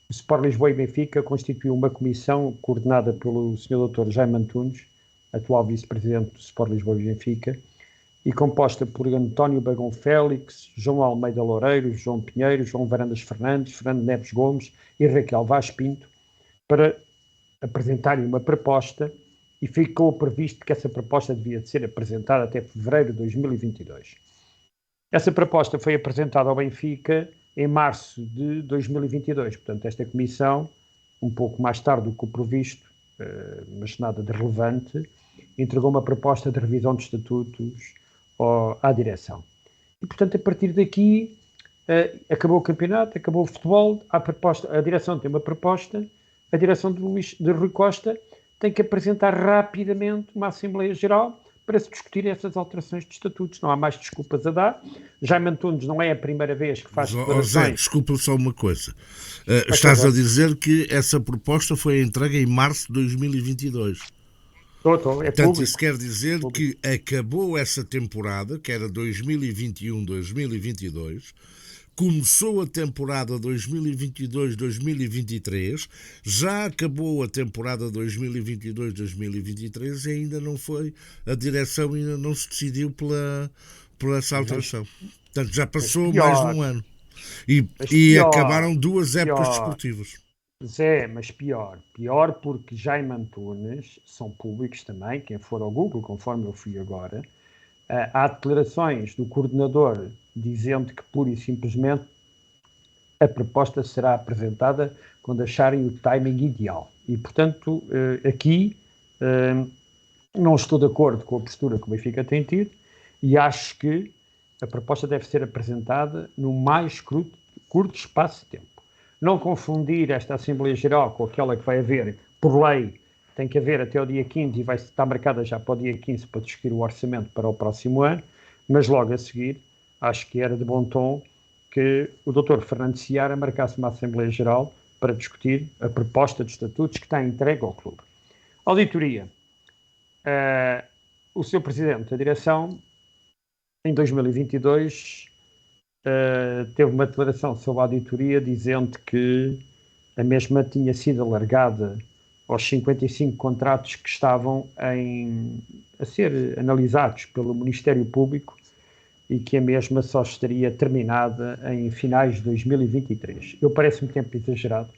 Sport Lisboa e Benfica constituiu uma comissão coordenada pelo Sr. Dr. Jaime Antunes, atual vice-presidente do Sport Lisboa e Benfica, e composta por António Bagão Félix, João Almeida Loureiros, João Pinheiro, João Varandas Fernandes, Fernando Neves Gomes e Raquel Vaz Pinto, para apresentarem uma proposta, e ficou previsto que essa proposta devia ser apresentada até fevereiro de 2022. Essa proposta foi apresentada ao Benfica em março de 2022, portanto esta comissão, um pouco mais tarde do que o previsto, mas nada de relevante, entregou uma proposta de revisão de estatutos à direção. E, portanto, a partir daqui, acabou o campeonato, acabou o futebol, a direção tem uma proposta, a direção de Rui Costa tem que apresentar rapidamente uma Assembleia Geral para se discutir essas alterações de estatutos. Não há mais desculpas a dar. Jaime Antunes não é a primeira vez que faz declarações. Zé, desculpa só uma coisa. Estás a dizer que essa proposta foi entregue em março de 2022. Portanto, isso quer dizer que acabou essa temporada, que era 2021-2022, começou a temporada 2022-2023, já acabou a temporada 2022-2023 e ainda não foi, a direção ainda não se decidiu pela essa alteração. Portanto, já passou mais de um ano. E acabaram 2 épocas desportivas. Zé, mas pior porque Jaime Antunes, são públicos também, quem for ao Google, conforme eu fui agora, há declarações do coordenador dizendo que pura e simplesmente a proposta será apresentada quando acharem o timing ideal. E, portanto, aqui não estou de acordo com a postura que o Benfica tem tido e acho que a proposta deve ser apresentada no mais curto espaço de tempo. Não confundir esta Assembleia Geral com aquela que vai haver, por lei, tem que haver até o dia 15 e vai estar marcada já para o dia 15 para discutir o orçamento para o próximo ano, mas logo a seguir, acho que era de bom tom que o Dr. Fernando Seara marcasse uma Assembleia Geral para discutir a proposta de estatutos que está entregue ao clube. Auditoria. O Sr. Presidente da Direção, em 2022, teve uma declaração sobre a auditoria dizendo que a mesma tinha sido alargada aos 55 contratos que estavam a ser analisados pelo Ministério Público e que a mesma só estaria terminada em finais de 2023. Parece-me tempo exagerado.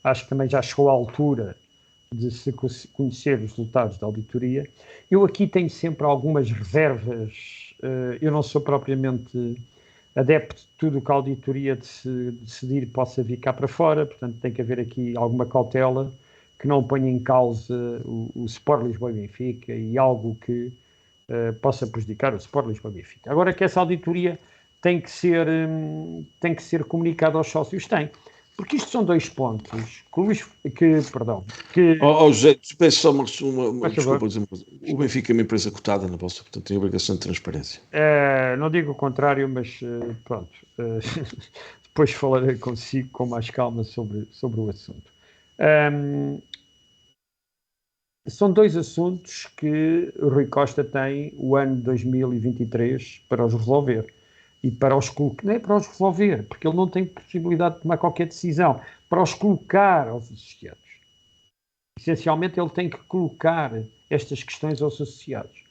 Acho que também já chegou à altura de se conhecer os resultados da auditoria. Eu aqui tenho sempre algumas reservas. Eu não sou propriamente adepto de tudo o que a auditoria decidir possa vir cá para fora, portanto tem que haver aqui alguma cautela que não ponha em causa o Sport Lisboa e Benfica e algo que possa prejudicar o Sport Lisboa e Benfica. Agora que essa auditoria tem que ser comunicada aos sócios, porque isto são 2 pontos José, peço só uma desculpa, o Benfica é uma empresa cotada na Bolsa, portanto tem obrigação de transparência. Não digo o contrário, mas pronto, depois falarei consigo com mais calma sobre o assunto. São 2 assuntos que o Rui Costa tem o ano de 2023 para os resolver. E para os colocar, não é para os resolver, porque ele não tem possibilidade de tomar qualquer decisão, para os colocar aos associados. Essencialmente, ele tem que colocar estas questões aos associados.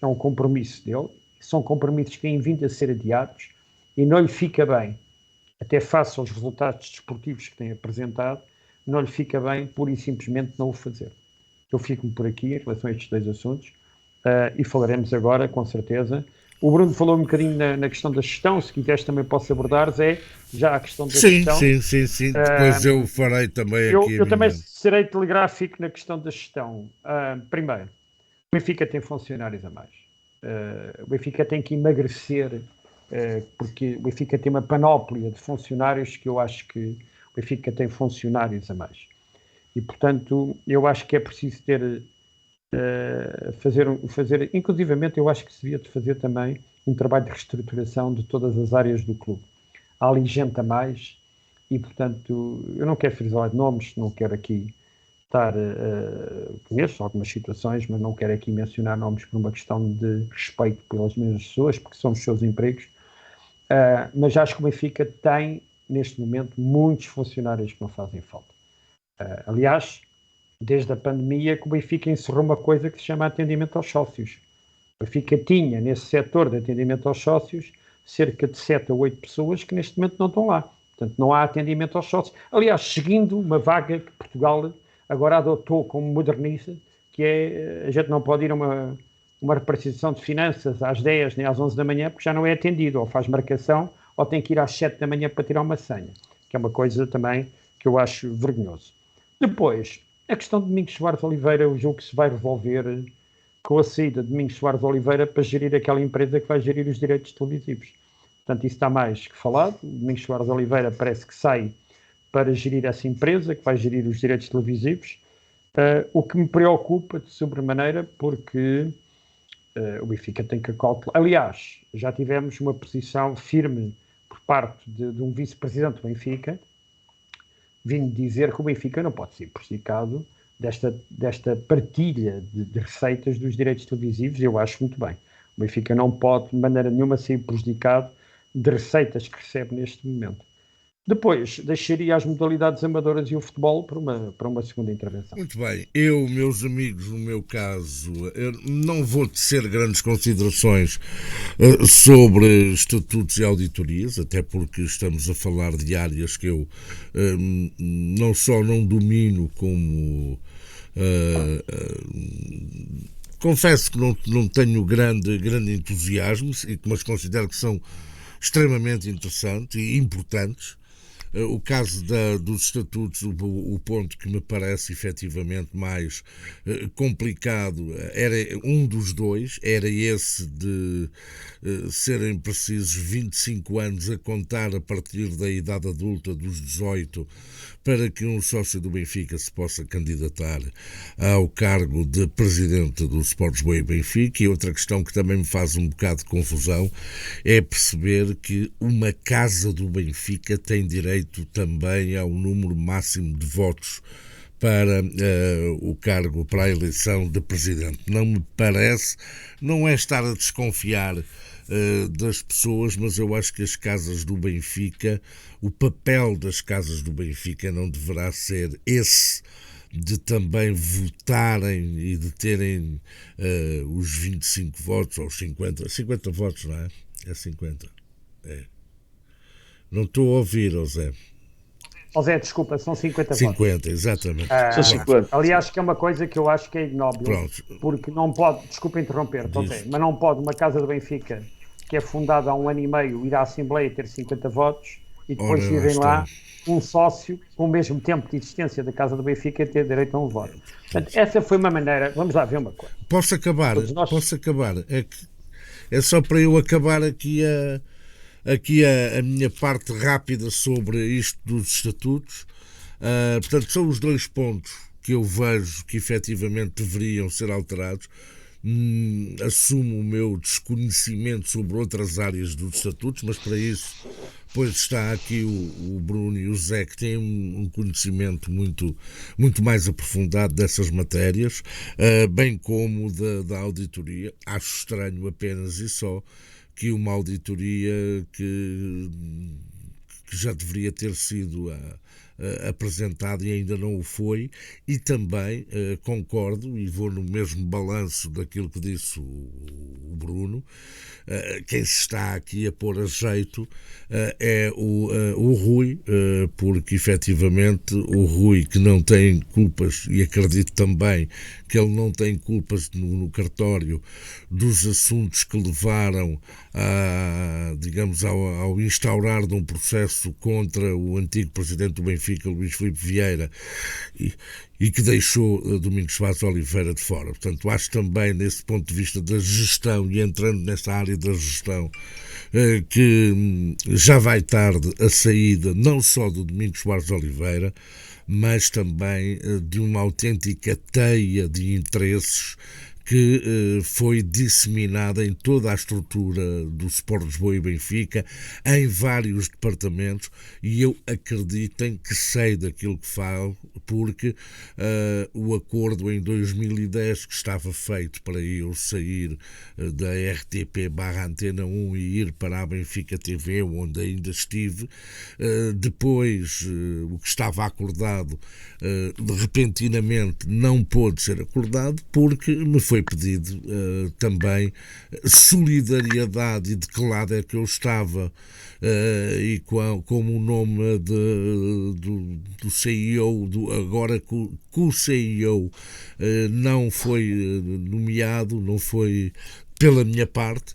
É um compromisso dele, são compromissos que têm vindo a ser adiados e não lhe fica bem, até face aos resultados desportivos que tem apresentado, não lhe fica bem pura e simplesmente não o fazer. Eu fico-me por aqui em relação a estes 2 assuntos e falaremos agora, com certeza. O Bruno falou um bocadinho na questão da gestão, se quiseres também posso abordar, Zé, já a questão da gestão. Sim. Depois eu farei também aqui. Eu também serei telegráfico na questão da gestão. Primeiro, o Benfica tem funcionários a mais. O Benfica tem que emagrecer, porque o Benfica tem uma panóplia de funcionários que eu acho que o Benfica tem funcionários a mais. E, portanto, eu acho que é preciso fazer, inclusivamente eu acho que se devia de fazer também um trabalho de reestruturação de todas as áreas do clube. há ali gente a mais e, portanto, eu não quero frisar nomes, não quero aqui estar, conheço algumas situações, mas não quero aqui mencionar nomes por uma questão de respeito pelas mesmas pessoas, porque são os seus empregos, mas acho que o Benfica tem, neste momento, muitos funcionários que não fazem falta. Aliás, desde a pandemia que o Benfica encerrou uma coisa que se chama atendimento aos sócios. O Benfica tinha, nesse setor de atendimento aos sócios, cerca de 7 a 8 pessoas que neste momento não estão lá. Portanto, não há atendimento aos sócios. Aliás, seguindo uma vaga que Portugal agora adotou como moderniza, que é, a gente não pode ir a uma repartição de finanças às 10 nem às 11 da manhã, porque já não é atendido, ou faz marcação, ou tem que ir às 7 da manhã para tirar uma senha, que é uma coisa também que eu acho vergonhoso. Depois, a questão de Domingos Soares Oliveira, eu julgo que se vai resolver com a saída de Domingos Soares Oliveira para gerir aquela empresa que vai gerir os direitos televisivos. Portanto, isso está mais que falado. Domingos Soares Oliveira parece que sai para gerir essa empresa, que vai gerir os direitos televisivos, o que me preocupa de sobremaneira, porque o Benfica tem que calcular. Aliás, já tivemos uma posição firme por parte de um vice-presidente do Benfica, vindo dizer que o Benfica não pode ser prejudicado desta partilha de receitas dos direitos televisivos. Eu acho muito bem. O Benfica não pode, de maneira nenhuma, ser prejudicado de receitas que recebe neste momento. Depois, deixaria as modalidades amadoras e o futebol para uma segunda intervenção. Muito bem. Eu, meus amigos, no meu caso, eu não vou tecer grandes considerações sobre estatutos e auditorias, até porque estamos a falar de áreas que eu não só não domino, como confesso que não tenho grande entusiasmo, mas considero que são extremamente interessantes e importantes. O caso dos estatutos, o ponto que me parece efetivamente mais complicado era um dos dois, era esse de serem precisos 25 anos a contar a partir da idade adulta dos 18 para que um sócio do Benfica se possa candidatar ao cargo de presidente do Sport Lisboa e Benfica. E outra questão que também me faz um bocado de confusão é perceber que uma casa do Benfica tem direito também ao número máximo de votos para o cargo, para a eleição de presidente. Não me parece, não é estar a desconfiar das pessoas, mas eu acho que as casas do Benfica, o papel das casas do Benfica não deverá ser esse de também votarem e de terem os 25 votos ou os 50 votos, não é? É 50. É. Não estou a ouvir, José. José, desculpa, são 50 votos. 50, exatamente. São 50. Aliás, que é uma coisa que eu acho que é ignóbil. Pronto. Porque não pode, desculpa interromper, José, mas não pode uma casa do Benfica, que é fundada há 1 ano e meio, ir à Assembleia ter 50 votos e depois irem lá um sócio com o mesmo tempo de existência da casa do Benfica ter direito a um voto. Portanto, essa foi uma maneira. Vamos lá ver uma coisa. Posso acabar? É só para eu acabar aqui a minha parte rápida sobre isto dos estatutos. Portanto, são os dois pontos que eu vejo que efetivamente deveriam ser alterados. Assumo o meu desconhecimento sobre outras áreas dos estatutos, mas para isso, pois está aqui o Bruno e o Zé, que têm um conhecimento muito mais aprofundado dessas matérias, bem como da auditoria. Acho estranho apenas e só que uma auditoria que já deveria ter sido apresentado e ainda não o foi, e também concordo e vou no mesmo balanço daquilo que disse o Bruno. Quem se está aqui a pôr a jeito é o Rui, porque efetivamente o Rui, que não tem culpas, e acredito também que ele não tem culpas no cartório dos assuntos que levaram ao instaurar de um processo contra o antigo presidente do Benfica, Luís Filipe Vieira, e que deixou Domingos Soares Oliveira de fora. Portanto, acho também, nesse ponto de vista da gestão, e entrando nesta área da gestão, que já vai tarde a saída não só do Domingos Soares Oliveira, mas também de uma autêntica teia de interesses que foi disseminada em toda a estrutura do Sport Lisboa e Benfica, em vários departamentos, e eu acreditem que sei daquilo que falo, porque o acordo em 2010 que estava feito para eu sair da RTP/Antena 1 e ir para a Benfica TV, onde ainda estive, depois o que estava acordado repentinamente não pôde ser acordado, porque me foi pedido também solidariedade e de que lado é que eu estava, e como o nome do CEO, agora que o CEO não foi nomeado, não foi pela minha parte,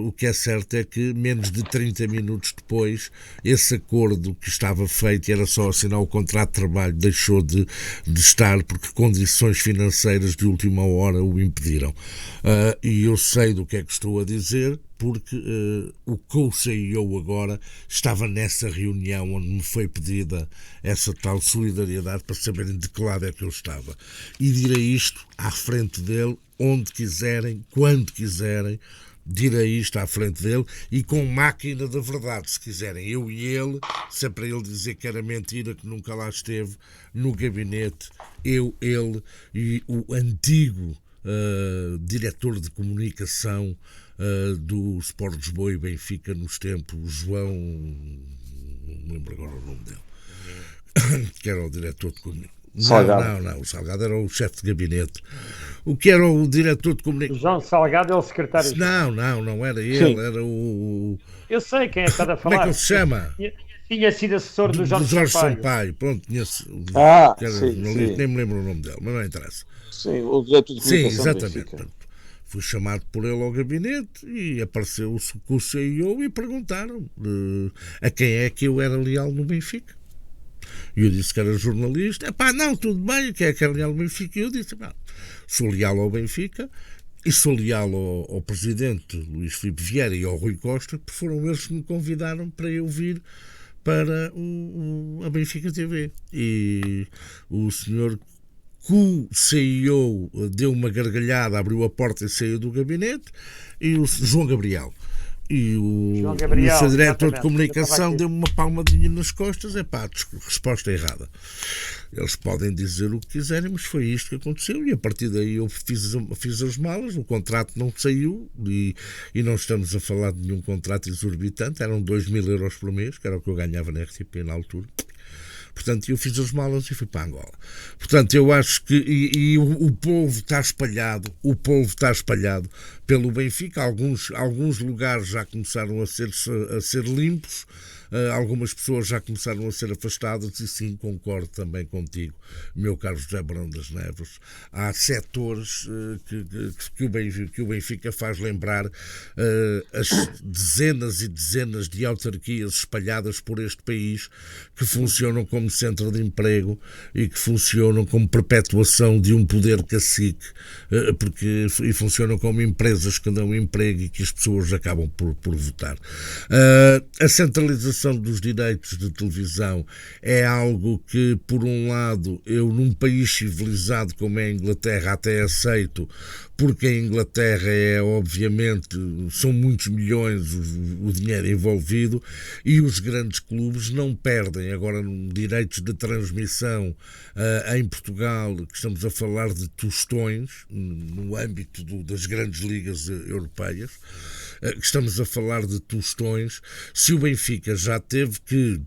o que é certo é que menos de 30 minutos depois esse acordo que estava feito, era só assinar o contrato de trabalho, deixou de estar, porque condições financeiras de última hora o impediram. E eu sei do que é que estou a dizer, porque o co-CEO agora estava nessa reunião onde me foi pedida essa tal solidariedade, para saberem de que lado é que eu estava. E direi isto à frente dele, onde quiserem, quando quiserem, direi isto à frente dele, e com máquina da verdade, se quiserem, eu e ele, se é para ele dizer que era mentira, que nunca lá esteve, no gabinete, eu, ele e o antigo diretor de comunicação do Sport Lisboa e Benfica nos tempos, João, não me lembro agora o nome dele, que era o diretor de comunicação. Não, o Salgado era o chefe de gabinete. O que era o diretor de comunicação? João Salgado é o secretário. Não era ele, sim. Era o... Eu sei quem é que está a falar. Como é que ele se chama? Tinha sido assessor do Jorge Sampaio. Pronto, conheço. Sim. Nem me lembro o nome dele, mas não interessa. Sim, o diretor de comunicação. Sim, exatamente. Fui chamado por ele ao gabinete e apareceu o CEO e perguntaram a quem é que eu era leal no Benfica. E eu disse que era jornalista. Não, tudo bem, quem é que era leal ao Benfica? E eu disse, sou leal ao Benfica e sou leal ao presidente Luís Filipe Vieira e ao Rui Costa, que foram eles que me convidaram para eu vir para a Benfica TV. E o senhor CEO deu uma gargalhada, abriu a porta e saiu do gabinete, e o João Gabriel. E o seu diretor de comunicação deu-me uma palmadinha nas costas. Resposta errada. Eles podem dizer o que quiserem, mas foi isto que aconteceu, e a partir daí eu fiz as malas. O contrato não saiu, e não estamos a falar de nenhum contrato exorbitante, eram 2.000 euros por mês, que era o que eu ganhava na RTP na altura. Portanto, eu fiz as malas e fui para Angola. Portanto, eu acho que o povo está espalhado, pelo Benfica. Alguns lugares já começaram a ser limpos, algumas pessoas já começaram a ser afastadas, e sim, concordo também contigo, meu caro José Barão das Neves. Há setores que o Benfica faz lembrar as dezenas e dezenas de autarquias espalhadas por este país, que funcionam como centro de emprego e que funcionam como perpetuação de um poder cacique, e funcionam como empresas que dão emprego e que as pessoas acabam por votar. A centralização dos direitos de televisão é algo que, por um lado, eu num país civilizado como é a Inglaterra até aceito, porque a Inglaterra obviamente, são muitos milhões o dinheiro envolvido, e os grandes clubes não perdem. Agora, direitos de transmissão em Portugal, que estamos a falar de tostões no âmbito das grandes ligas europeias, que estamos a falar de tostões. Se o Benfica já teve que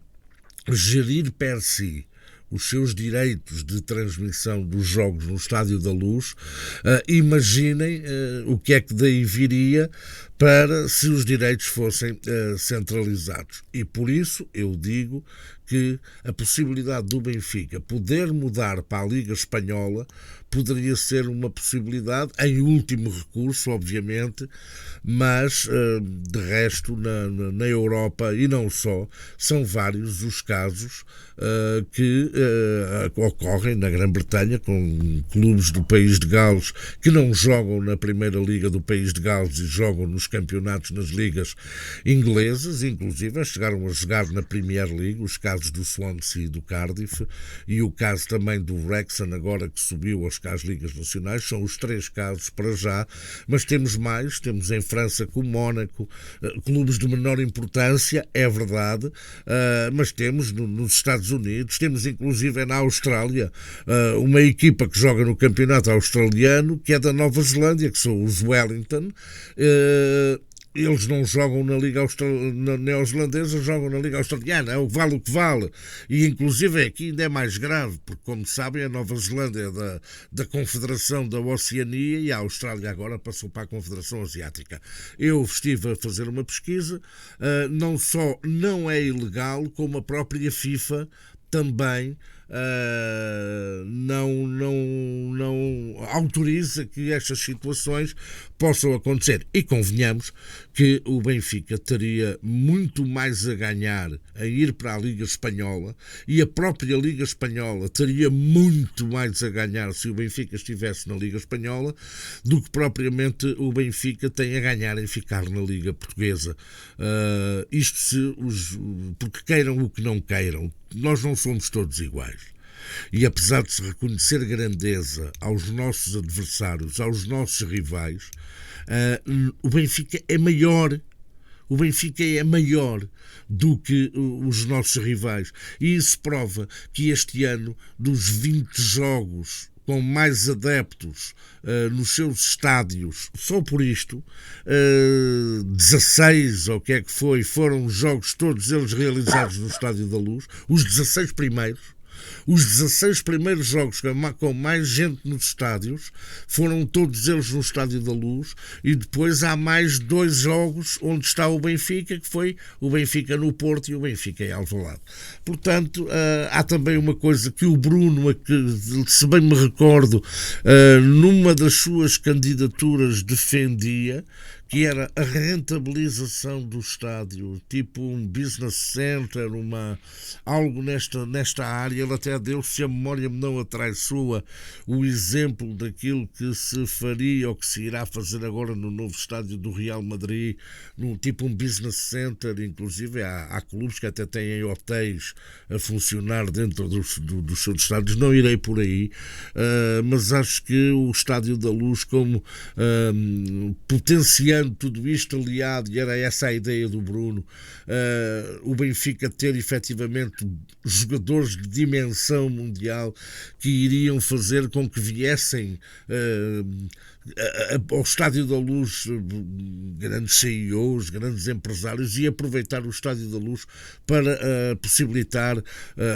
gerir per si os seus direitos de transmissão dos jogos no Estádio da Luz, imaginem o que é que daí viria para se os direitos fossem centralizados. E por isso eu digo que a possibilidade do Benfica poder mudar para a Liga Espanhola poderia ser uma possibilidade, em último recurso, obviamente, mas de resto na Europa, e não só, são vários os casos que ocorrem na Grã-Bretanha, com clubes do país de Gales que não jogam na Primeira Liga do país de Gales e jogam nos campeonatos, nas ligas inglesas, inclusive chegaram a jogar na Premier League, os casos casos do Swansea e do Cardiff, e o caso também do Wrexham, agora que subiu às ligas nacionais. São os 3 casos para já, mas temos mais. Temos em França com o Mónaco, clubes de menor importância, é verdade, mas temos nos Estados Unidos, temos inclusive na Austrália uma equipa que joga no campeonato australiano, que é da Nova Zelândia, que são os Wellington. Eles não jogam na Liga Neozelandesa, jogam na Liga Australiana, é o que vale. E inclusive aqui ainda é mais grave, porque como sabem a Nova Zelândia é da Confederação da Oceania e a Austrália agora passou para a Confederação Asiática. Eu estive a fazer uma pesquisa, não só não é ilegal, como a própria FIFA também não autoriza que estas situações possam acontecer. E convenhamos que o Benfica teria muito mais a ganhar a ir para a Liga Espanhola, e a própria Liga Espanhola teria muito mais a ganhar se o Benfica estivesse na Liga Espanhola do que propriamente o Benfica tem a ganhar em ficar na Liga Portuguesa. Porque queiram o que não queiram, nós não somos todos iguais. E apesar de se reconhecer grandeza aos nossos adversários, aos nossos rivais, o Benfica é maior. O Benfica é maior do que os nossos rivais. E isso prova que este ano, dos 20 jogos com mais adeptos nos seus estádios, só por isto, 16 ou o que é que foi, foram jogos todos eles realizados no Estádio da Luz, os 16 primeiros. Os 16 primeiros jogos com mais gente nos estádios foram todos eles no Estádio da Luz, e depois há mais 2 jogos onde está o Benfica, que foi o Benfica no Porto e o Benfica em Alvalade. Portanto, há também uma coisa que o Bruno, se bem me recordo, numa das suas candidaturas defendia, que era a rentabilização do estádio, tipo um business center, algo nesta área. Ele até deu, se a memória me não atraiçoa, o exemplo daquilo que se faria ou que se irá fazer agora no novo estádio do Real Madrid, tipo um business center. Inclusive há clubes que até têm hotéis a funcionar dentro dos seus estádios. Não irei por aí, mas acho que o Estádio da Luz, como potenciando tudo isto aliado, e era essa a ideia do Bruno, o Benfica ter efetivamente jogadores de dimensão mundial que iriam fazer com que viessem ao Estádio da Luz grandes CEOs, grandes empresários, e aproveitar o Estádio da Luz para possibilitar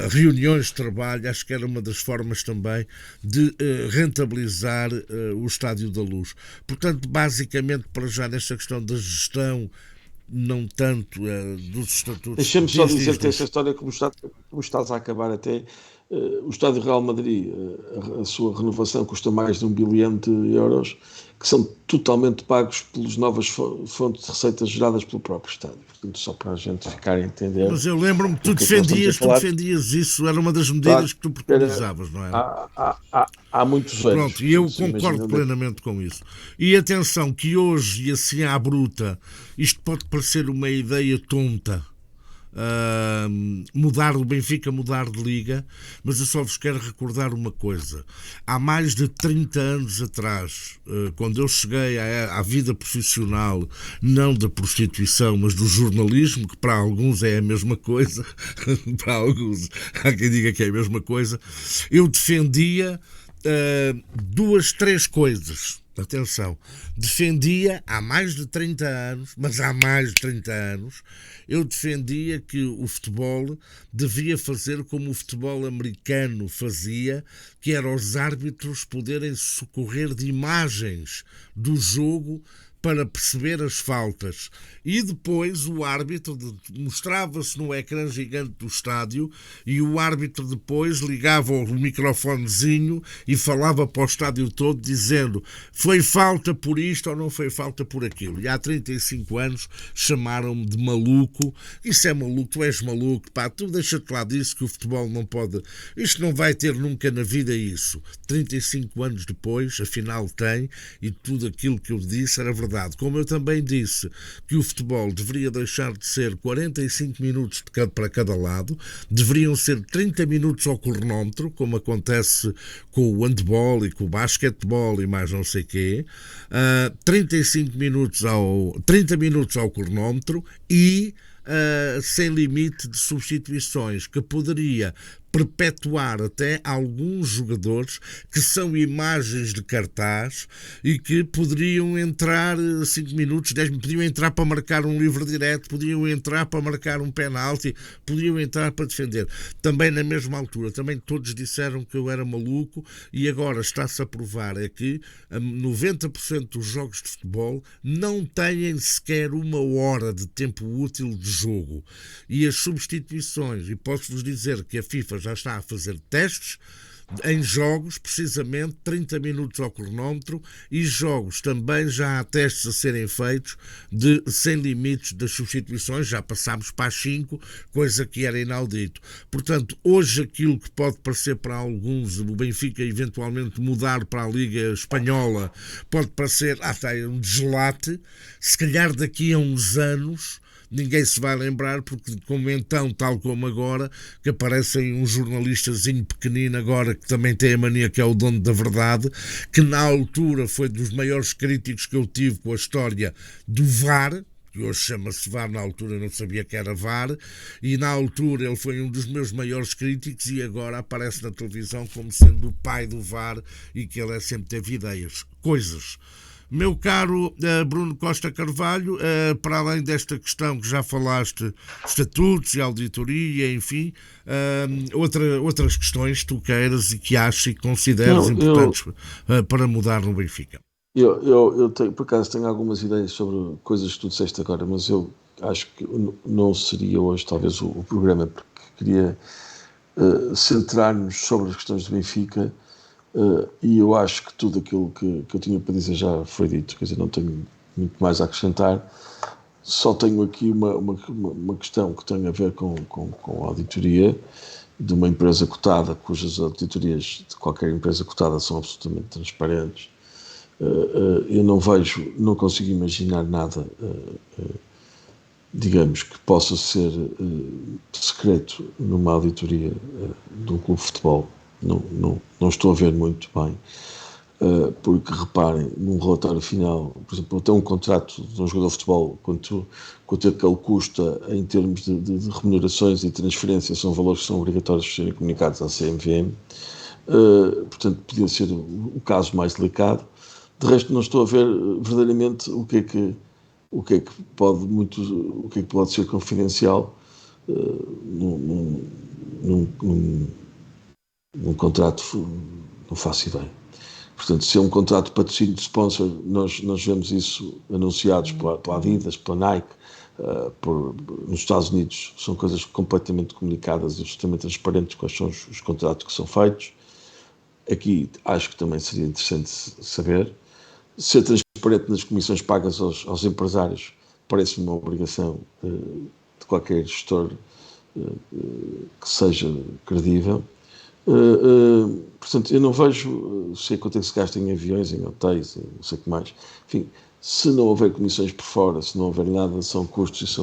reuniões de trabalho. Acho que era uma das formas também de rentabilizar o Estádio da Luz. Portanto, basicamente, para já nesta questão da gestão, não tanto dos estatutos. Deixa-me só dizer-te esta história, como estás a acabar até. O Estádio Real Madrid, a sua renovação custa mais de 1 bilhão de euros, que são totalmente pagos pelas novas fontes de receitas geradas pelo próprio estádio. Portanto, só para a gente ficar a entender. Mas eu lembro-me que tu defendias isso, era uma das medidas que tu preconizavas, não era? Há muitos anos. Pronto, e eu concordo plenamente com isso. E atenção, que hoje, e assim à bruta, isto pode parecer uma ideia tonta, o Benfica mudar de liga, mas eu só vos quero recordar uma coisa. Há mais de 30 anos atrás, quando eu cheguei à vida profissional, não da prostituição, mas do jornalismo, que para alguns é a mesma coisa, para alguns há quem diga que é a mesma coisa, eu defendia 2, 3 coisas. Atenção, defendia há mais de 30 anos, eu defendia que o futebol devia fazer como o futebol americano fazia, que era os árbitros poderem socorrer de imagens do jogo para perceber as faltas, e depois o árbitro mostrava-se no ecrã gigante do estádio, e o árbitro depois ligava o microfonezinho e falava para o estádio todo dizendo: foi falta por isto ou não foi falta por aquilo. E há 35 anos chamaram-me de maluco. Isso é maluco, tu és maluco, pá, tu deixa-te lá disso, que o futebol não pode, isto não vai ter nunca na vida isso. 35 anos depois, afinal tem, e tudo aquilo que eu disse era verdade. verdade, como eu também disse que o futebol deveria deixar de ser 45 minutos para cada lado, deveriam ser 30 minutos ao cronómetro, como acontece com o handball e com o basquetebol e mais não sei quê, 30 minutos ao cronómetro e sem limite de substituições, que poderia perpetuar até alguns jogadores que são imagens de cartaz e que poderiam entrar 5 minutos, 10 minutos, podiam entrar para marcar um livre direto, podiam entrar para marcar um penalti, podiam entrar para defender. Também na mesma altura, também todos disseram que eu era maluco e agora está-se a provar é que 90% dos jogos de futebol não têm sequer 1 hora de tempo útil de jogo. E as substituições, e posso-vos dizer que a FIFA já está a fazer testes em jogos, precisamente 30 minutos ao cronómetro, e jogos também já há testes a serem feitos sem limites das substituições, já passámos para as 5, coisa que era inaudito. Portanto, hoje aquilo que pode parecer para alguns, o Benfica eventualmente mudar para a Liga Espanhola, pode parecer, está um deslate, se calhar daqui a uns anos ninguém se vai lembrar, porque como então, tal como agora, que aparecem um jornalistazinho pequenino agora, que também tem a mania que é o dono da verdade, que na altura foi dos maiores críticos que eu tive com a história do VAR, que hoje chama-se VAR, na altura não sabia que era VAR, e na altura ele foi um dos meus maiores críticos e agora aparece na televisão como sendo o pai do VAR e que ele sempre teve ideias, coisas. Meu caro Bruno Costa Carvalho, para além desta questão que já falaste, estatutos e auditoria, enfim, outras questões que tu queiras e que achas e consideres importantes para mudar no Benfica. Eu tenho, por acaso, tenho algumas ideias sobre coisas que tu disseste agora, mas eu acho que não seria hoje talvez o programa, porque queria centrar-nos sobre as questões do Benfica. E eu acho que tudo aquilo que eu tinha para dizer já foi dito, quer dizer, não tenho muito mais a acrescentar. Só tenho aqui uma questão que tem a ver com a auditoria de uma empresa cotada, cujas auditorias de qualquer empresa cotada são absolutamente transparentes. Eu não consigo imaginar nada, digamos, que possa ser secreto numa auditoria de um clube de futebol. Não estou a ver muito bem, porque reparem, num relatório final, por exemplo, até um contrato de um jogador de futebol, quanto é que ele custa em termos de remunerações e transferências, são valores que são obrigatórios de serem comunicados à CMVM, portanto podia ser o caso mais delicado. De resto, não estou a ver verdadeiramente o que é que pode ser confidencial num contrato, não faço ideia. Portanto, se é um contrato de patrocínio de sponsor, nós vemos isso anunciados pela Adidas, pela Nike, nos Estados Unidos, são coisas completamente comunicadas e absolutamente transparentes quais são os contratos que são feitos. Aqui acho que também seria interessante saber. Ser transparente nas comissões pagas aos empresários parece-me uma obrigação de qualquer gestor que seja credível. Portanto, eu não vejo, sei quanto é que se gasta em aviões, em hotéis, em não sei o que mais. Enfim, se não houver comissões por fora, se não houver nada, são custos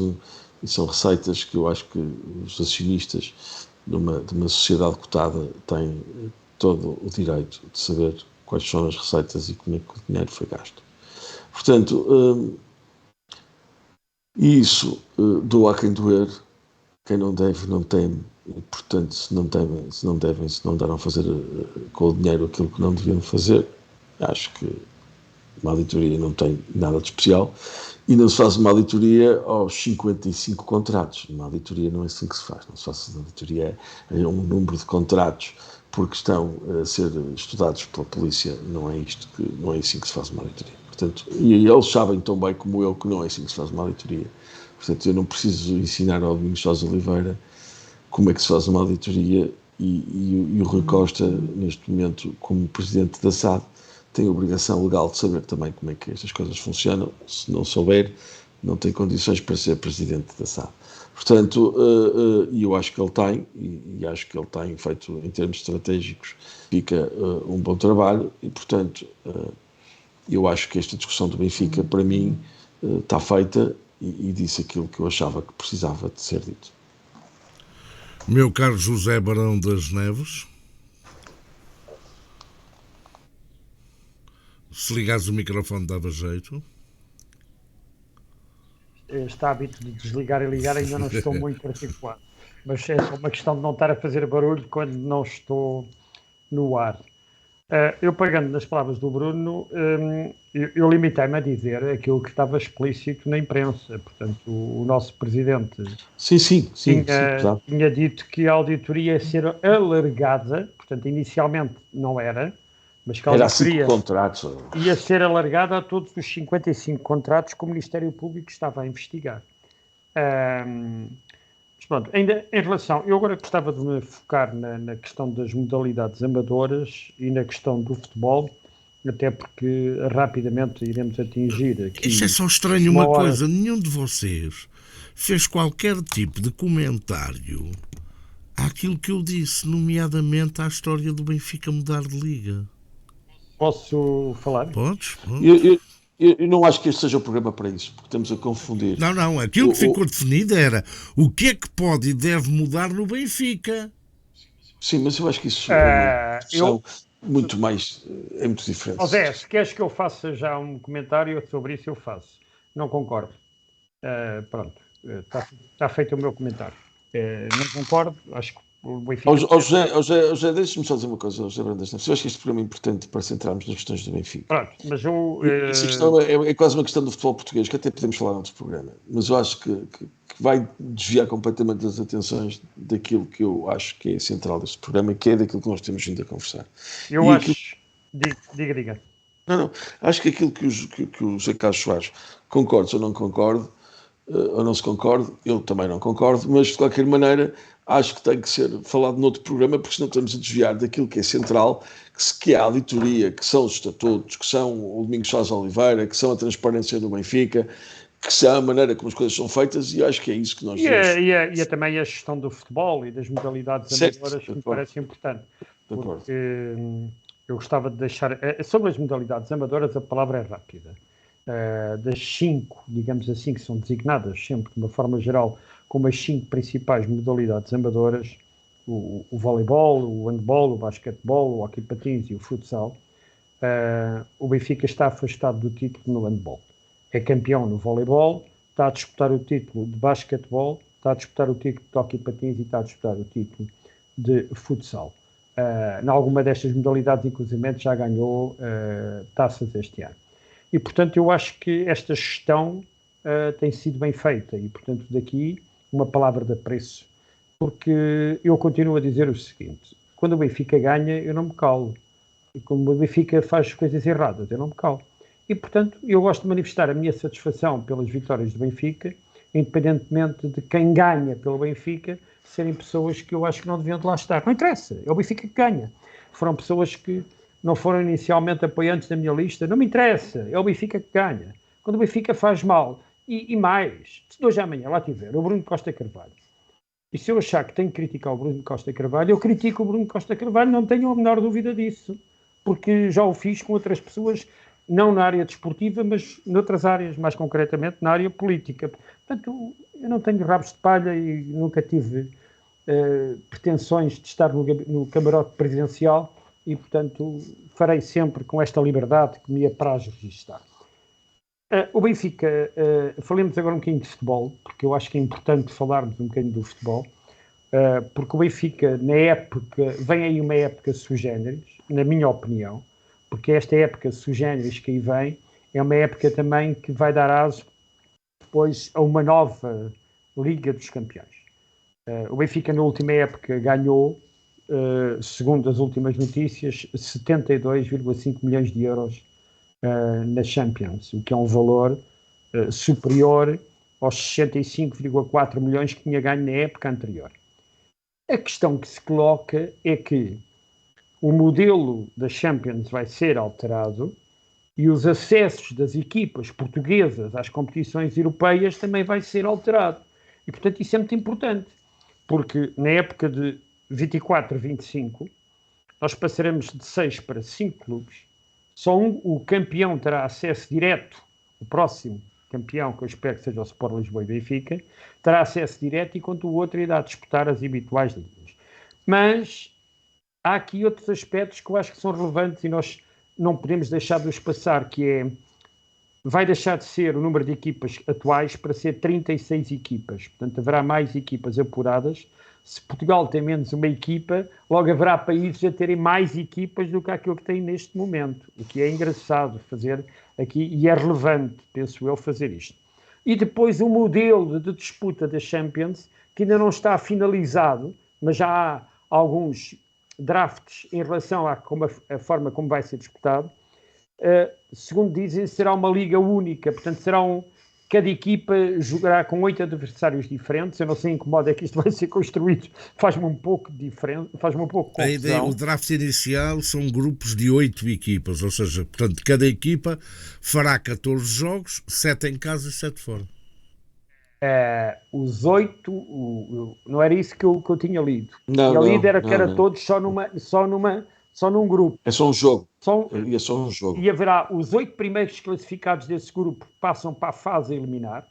e são receitas que eu acho que os acionistas de uma sociedade cotada têm todo o direito de saber quais são as receitas e como é que o dinheiro foi gasto. Portanto, isso doa a quem doer, quem não deve não teme. E, portanto, se não deram a fazer com o dinheiro aquilo que não deviam fazer, acho que uma auditoria não tem nada de especial e não se faz uma auditoria aos 55 contratos. Uma auditoria não é assim que se faz. Não se faz uma auditoria a um número de contratos porque estão a ser estudados pela polícia. Não é assim que se faz uma auditoria. Portanto, e eles sabem tão bem como eu que não é assim que se faz uma auditoria. Portanto, eu não preciso ensinar ao Domingos Sousa Oliveira como é que se faz uma auditoria e o Rui Costa, neste momento, como presidente da SAD, tem a obrigação legal de saber também como é que estas coisas funcionam. Se não souber, não tem condições para ser presidente da SAD. Portanto, eu acho que ele tem, e acho que ele tem feito, em termos estratégicos, fica um bom trabalho, e, portanto, eu acho que esta discussão do Benfica, para mim, está feita e disse aquilo que eu achava que precisava de ser dito. Meu caro José Barão das Neves, se ligares o microfone dava jeito. Este hábito de desligar e ligar ainda não estou muito articulado, mas é só uma questão de não estar a fazer barulho quando não estou no ar. Eu, pegando nas palavras do Bruno, eu limitei-me a dizer aquilo que estava explícito na imprensa. Portanto, o nosso presidente tinha dito que a auditoria ia ser alargada, portanto, inicialmente não era, mas que a auditoria ia ser alargada a todos os 55 contratos que o Ministério Público estava a investigar. Mas pronto, ainda em relação, eu agora gostava de me focar na questão das modalidades amadoras e na questão do futebol, até porque rapidamente iremos atingir aqui. Isto é só estranho uma coisa, nenhum de vocês fez qualquer tipo de comentário àquilo que eu disse, nomeadamente à história do Benfica mudar de liga. Posso falar? Podes? Eu não acho que este seja o programa para isso, porque estamos a confundir. Não, aquilo que ficou definido era o que é que pode e deve mudar no Benfica. Sim, mas eu acho que isso muito mais, é muito diferente. José, se queres que eu faça já um comentário sobre isso, eu faço. Não concordo. Pronto, está feito o meu comentário. Não concordo, acho que o Benfica... José, deixa-me só dizer uma coisa, José Brandas Neves. Eu acho que este programa é importante para centrarmos nas questões do Benfica. Pronto, mas essa questão é quase uma questão do futebol português, que até podemos falar noutro programa. Mas eu acho que vai desviar completamente as atenções daquilo que eu acho que é central deste programa, que é daquilo que nós temos vindo a conversar. Eu acho... Diga. Não. Acho que aquilo que o José Carlos Soares concorda ou não concorda, ou não se concorda, eu também não concordo, mas de qualquer maneira acho que tem que ser falado noutro programa, porque senão estamos a desviar daquilo que é central, que é a auditoria, que são os estatutos, que são o Domingos Sousa Oliveira, que são a transparência do Benfica, que são a maneira como as coisas são feitas, e acho que é isso que nós e também a gestão do futebol e das modalidades amadoras que me parece importante. Porque eu gostava de deixar... Sobre as modalidades amadoras, a palavra é rápida. Das 5, digamos assim, que são designadas sempre de uma forma geral como as 5 principais modalidades amadoras, o voleibol, o handball, o basquetebol, o hockey patins e o futsal, o Benfica está afastado do título no handball. É campeão no voleibol, está a disputar o título de basquetebol, está a disputar o título de hockey patins e está a disputar o título de futsal. Em alguma destas modalidades, inclusive, já ganhou taças este ano. E, portanto, eu acho que esta gestão tem sido bem feita e, portanto, daqui uma palavra de apreço, porque eu continuo a dizer o seguinte: quando o Benfica ganha, eu não me calo. E quando o Benfica faz coisas erradas, eu não me calo. E, portanto, eu gosto de manifestar a minha satisfação pelas vitórias do Benfica, independentemente de quem ganha pelo Benfica serem pessoas que eu acho que não deviam de lá estar. Não interessa, é o Benfica que ganha. Foram pessoas que não foram inicialmente apoiantes da minha lista, não me interessa, é o Benfica que ganha. Quando o Benfica faz mal, e mais, se de hoje à amanhã lá tiver o Bruno Costa Carvalho, e se eu achar que tenho que criticar o Bruno Costa Carvalho, eu critico o Bruno Costa Carvalho, não tenho a menor dúvida disso, porque já o fiz com outras pessoas, não na área desportiva, mas noutras áreas, mais concretamente na área política. Portanto, eu não tenho rabos de palha e nunca tive pretensões de estar no camarote presidencial e, portanto, farei sempre com esta liberdade que me apraz registrar. O Benfica, falemos agora um bocadinho de futebol, porque eu acho que é importante falarmos um bocadinho do futebol, porque o Benfica, na época, vem aí uma época sui generis, na minha opinião, porque esta época sui generis que aí vem é uma época também que vai dar aso depois a uma nova Liga dos Campeões. O Benfica, na última época, ganhou, segundo as últimas notícias, 72,5 milhões de euros na Champions, o que é um valor superior aos 65,4 milhões que tinha ganho na época anterior. A questão que se coloca é que o modelo da Champions vai ser alterado e os acessos das equipas portuguesas às competições europeias também vai ser alterado. E, portanto, isso é muito importante, porque na época de 24-25 nós passaremos de 6 para 5 clubes, o campeão terá acesso direto, o próximo campeão, que eu espero que seja o Sport Lisboa e Benfica, terá acesso direto, enquanto o outro irá disputar as habituais ligas. Mas há aqui outros aspectos que eu acho que são relevantes e nós não podemos deixar de os passar, que é, vai deixar de ser o número de equipas atuais para ser 36 equipas. Portanto, haverá mais equipas apuradas. Se Portugal tem menos uma equipa, logo haverá países a terem mais equipas do que aquilo que tem neste momento. O que é engraçado fazer aqui, e é relevante, penso eu, fazer isto. E depois o modelo de disputa da Champions, que ainda não está finalizado, mas já há alguns drafts em relação a forma como vai ser disputado. Segundo dizem, será uma liga única, portanto cada equipa jogará com 8 adversários diferentes. Eu não sei em que modo é que isto vai ser construído, faz-me um pouco diferente, faz-me um pouco confusão. A ideia, o draft inicial são grupos de 8 equipas, ou seja, portanto, cada equipa fará 14 jogos, 7 em casa e 7 fora. Os 8, não era isso que eu tinha lido. Não, a líder era que era não. todos só num grupo. É só um jogo. É só um jogo. E haverá os 8 primeiros classificados desse grupo que passam para a fase a eliminar,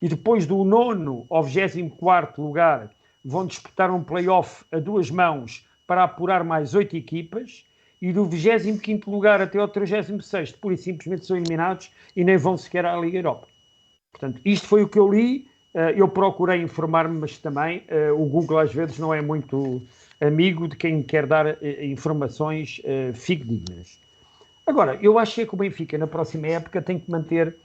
e depois do 9º ao 24º lugar vão disputar um play-off a 2 mãos para apurar mais 8 equipas, e do 25º lugar até ao 36º pura e simplesmente são eliminados e nem vão sequer à Liga Europa. Portanto, isto foi o que eu li. Eu procurei informar-me, mas também o Google às vezes não é muito amigo de quem quer dar informações fidedignas. Agora, eu acho que o Benfica na próxima época tem que manter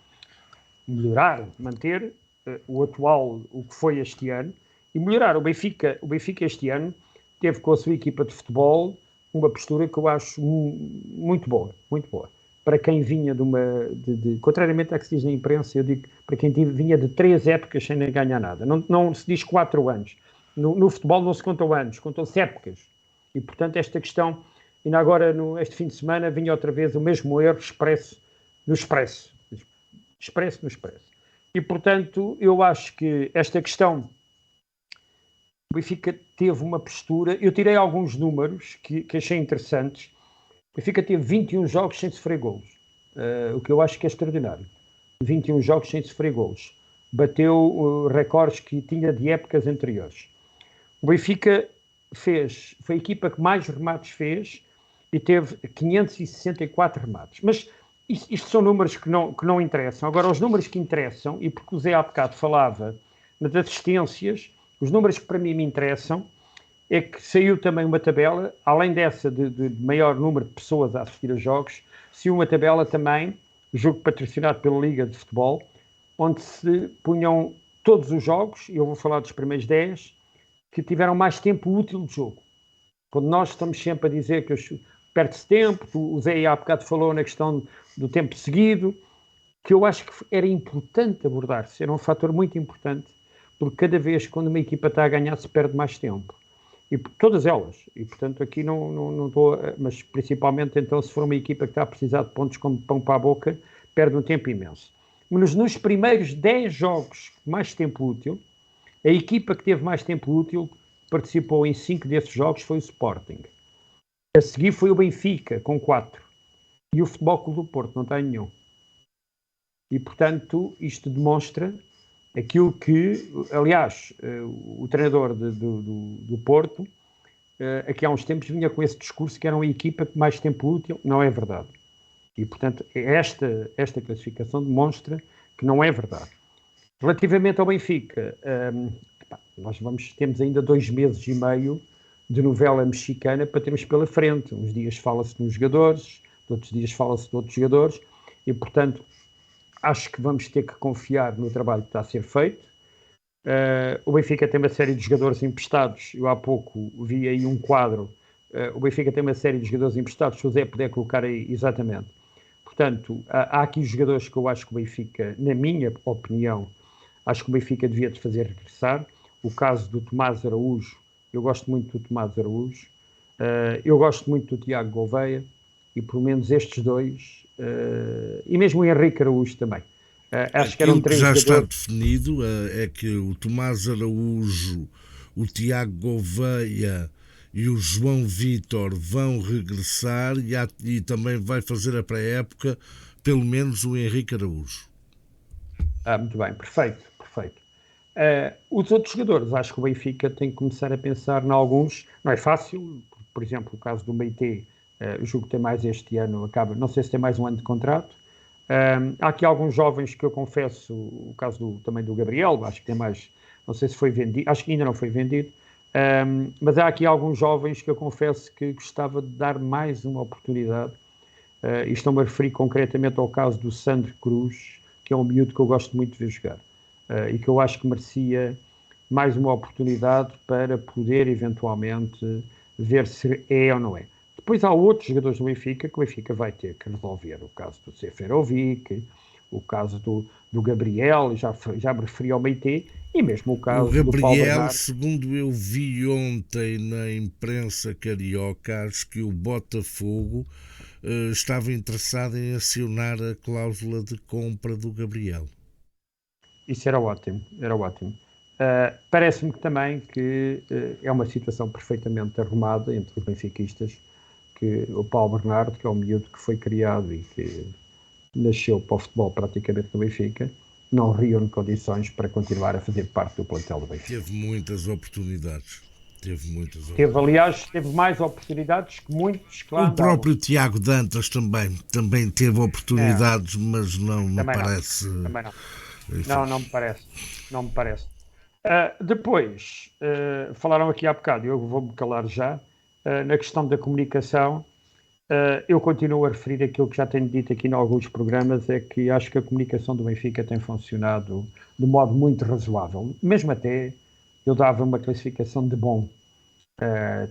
o atual, o que foi este ano, e melhorar. O Benfica este ano teve com a sua equipa de futebol uma postura que eu acho muito boa, muito boa. Para quem vinha contrariamente ao que se diz na imprensa, eu digo, para quem vinha de 3 épocas sem nem ganhar nada. Não se diz 4 anos. No futebol não se contam anos, contam-se épocas. E, portanto, esta questão, ainda agora, este fim de semana, vinha outra vez o mesmo erro expresso no expresso. Expresso no expresso. E, portanto, eu acho que esta questão, o Benfica teve uma postura, eu tirei alguns números que achei interessantes. O Benfica teve 21 jogos sem sofrer golos, o que eu acho que é extraordinário. 21 jogos sem sofrer golos. Bateu recordes que tinha de épocas anteriores. O Benfica foi a equipa que mais remates fez e teve 564 remates. Mas isto são números que não interessam. Agora, os números que interessam, e porque o Zé há bocado falava nas assistências, os números que para mim me interessam é que saiu também uma tabela, além dessa de maior número de pessoas a assistir a jogos, saiu uma tabela também, jogo patrocinado pela Liga de Futebol, onde se punham todos os jogos, e eu vou falar dos primeiros 10, que tiveram mais tempo útil de jogo. Quando nós estamos sempre a dizer que perde-se tempo, o Zé há bocado falou na questão do tempo seguido, que eu acho que era importante abordar-se, era um fator muito importante, porque cada vez quando uma equipa está a ganhar se perde mais tempo. E todas elas, e portanto aqui não estou, mas principalmente então se for uma equipa que está a precisar de pontos como pão para a boca, perde um tempo imenso. Mas nos primeiros 10 jogos mais tempo útil, a equipa que teve mais tempo útil participou em 5 desses jogos foi o Sporting. A seguir foi o Benfica, com 4. E o Futebol Clube do Porto, não tem nenhum. E portanto isto demonstra aquilo que, aliás, o treinador do Porto, aqui há uns tempos, vinha com esse discurso que era uma equipa que mais tempo útil. Não é verdade. E, portanto, esta classificação demonstra que não é verdade. Relativamente ao Benfica, temos ainda 2 meses e meio de novela mexicana para termos pela frente. Uns dias fala-se nos jogadores, outros dias fala-se de outros jogadores, e, portanto, acho que vamos ter que confiar no trabalho que está a ser feito. O Benfica tem uma série de jogadores emprestados. Eu há pouco vi aí um quadro. O Benfica tem uma série de jogadores emprestados. Se o Zé puder colocar aí exatamente. Portanto, há aqui jogadores que eu acho que o Benfica, na minha opinião, acho que o Benfica devia de fazer regressar. O caso do Tomás Araújo. Eu gosto muito do Tomás Araújo. Eu gosto muito do Tiago Gouveia. E pelo menos estes dois, e mesmo o Henrique Araújo também. Acho que eram 3 já jogadores. está definido é que o Tomás Araújo, o Tiago Gouveia e o João Vítor vão regressar e também vai fazer a pré-época pelo menos o Henrique Araújo. Muito bem, perfeito. Os outros jogadores, acho que o Benfica tem que começar a pensar em alguns, não é fácil, por exemplo, o caso do Meité, julgo que tem mais este ano, não sei se tem mais um ano de contrato. Há aqui alguns jovens que eu confesso, o caso também do Gabriel, acho que tem mais, não sei se foi vendido, acho que ainda não foi vendido, mas há aqui alguns jovens que eu confesso que gostava de dar mais uma oportunidade, e estou-me a referir concretamente ao caso do Sandro Cruz, que é um miúdo que eu gosto muito de ver jogar, e que eu acho que merecia mais uma oportunidade para poder eventualmente ver se é ou não é. Depois há outros jogadores do Benfica que o Benfica vai ter que resolver. O caso do Seferovic, o caso do Gabriel, já me referi ao Meité, e mesmo o caso do Paulo Bernardo. Segundo eu vi ontem na imprensa carioca, acho que o Botafogo estava interessado em acionar a cláusula de compra do Gabriel. Isso era ótimo. Parece-me também que é uma situação perfeitamente arrumada entre os benfiquistas, que o Paulo Bernardo, que é um miúdo que foi criado e que nasceu para o futebol praticamente no Benfica, não reúne condições para continuar a fazer parte do plantel do Benfica. Teve muitas oportunidades. Aliás, teve mais oportunidades que muitos que lá O próprio Tiago Dantas também teve oportunidades, mas não me parece. Também não. Não me parece. Depois, falaram aqui há bocado, eu vou-me calar já, na questão da comunicação. Eu continuo a referir aquilo que já tenho dito aqui em alguns programas, é que acho que a comunicação do Benfica tem funcionado de modo muito razoável. Mesmo até, eu dava uma classificação de bom.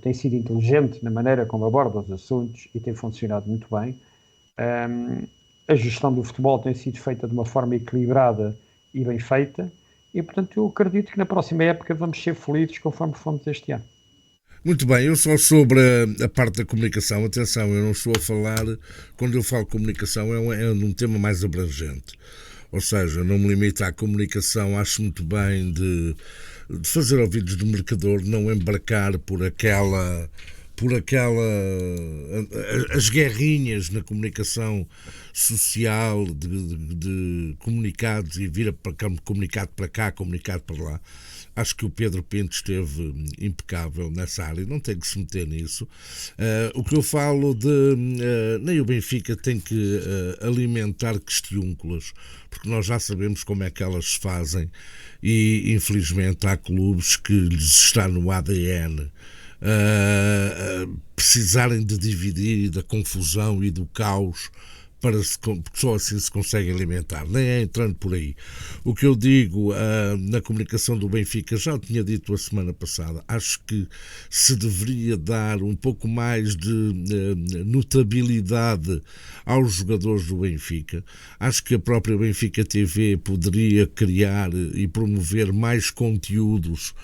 Tem sido inteligente na maneira como aborda os assuntos e tem funcionado muito bem. A gestão do futebol tem sido feita de uma forma equilibrada e bem feita, e portanto eu acredito que na próxima época vamos ser felizes conforme fomos este ano. Muito bem, eu só sobre a parte da comunicação, atenção, eu não estou a falar, quando eu falo comunicação é um tema mais abrangente, ou seja, não me limito à comunicação, acho muito bem de fazer ouvidos do mercador, não embarcar por aquela as guerrinhas na comunicação social de comunicados e vir para comunicado para cá, comunicado para lá. Acho que o Pedro Pinto esteve impecável nessa área, não tem que se meter nisso. O que eu falo nem o Benfica tem que alimentar questiúnculas, porque nós já sabemos como é que elas se fazem e infelizmente há clubes que lhes está no ADN precisarem de dividir e da confusão e do caos, porque só assim se consegue alimentar, nem é entrando por aí. O que eu digo na comunicação do Benfica, já o tinha dito a semana passada, acho que se deveria dar um pouco mais de notabilidade aos jogadores do Benfica. Acho que a própria Benfica TV poderia criar e promover mais conteúdos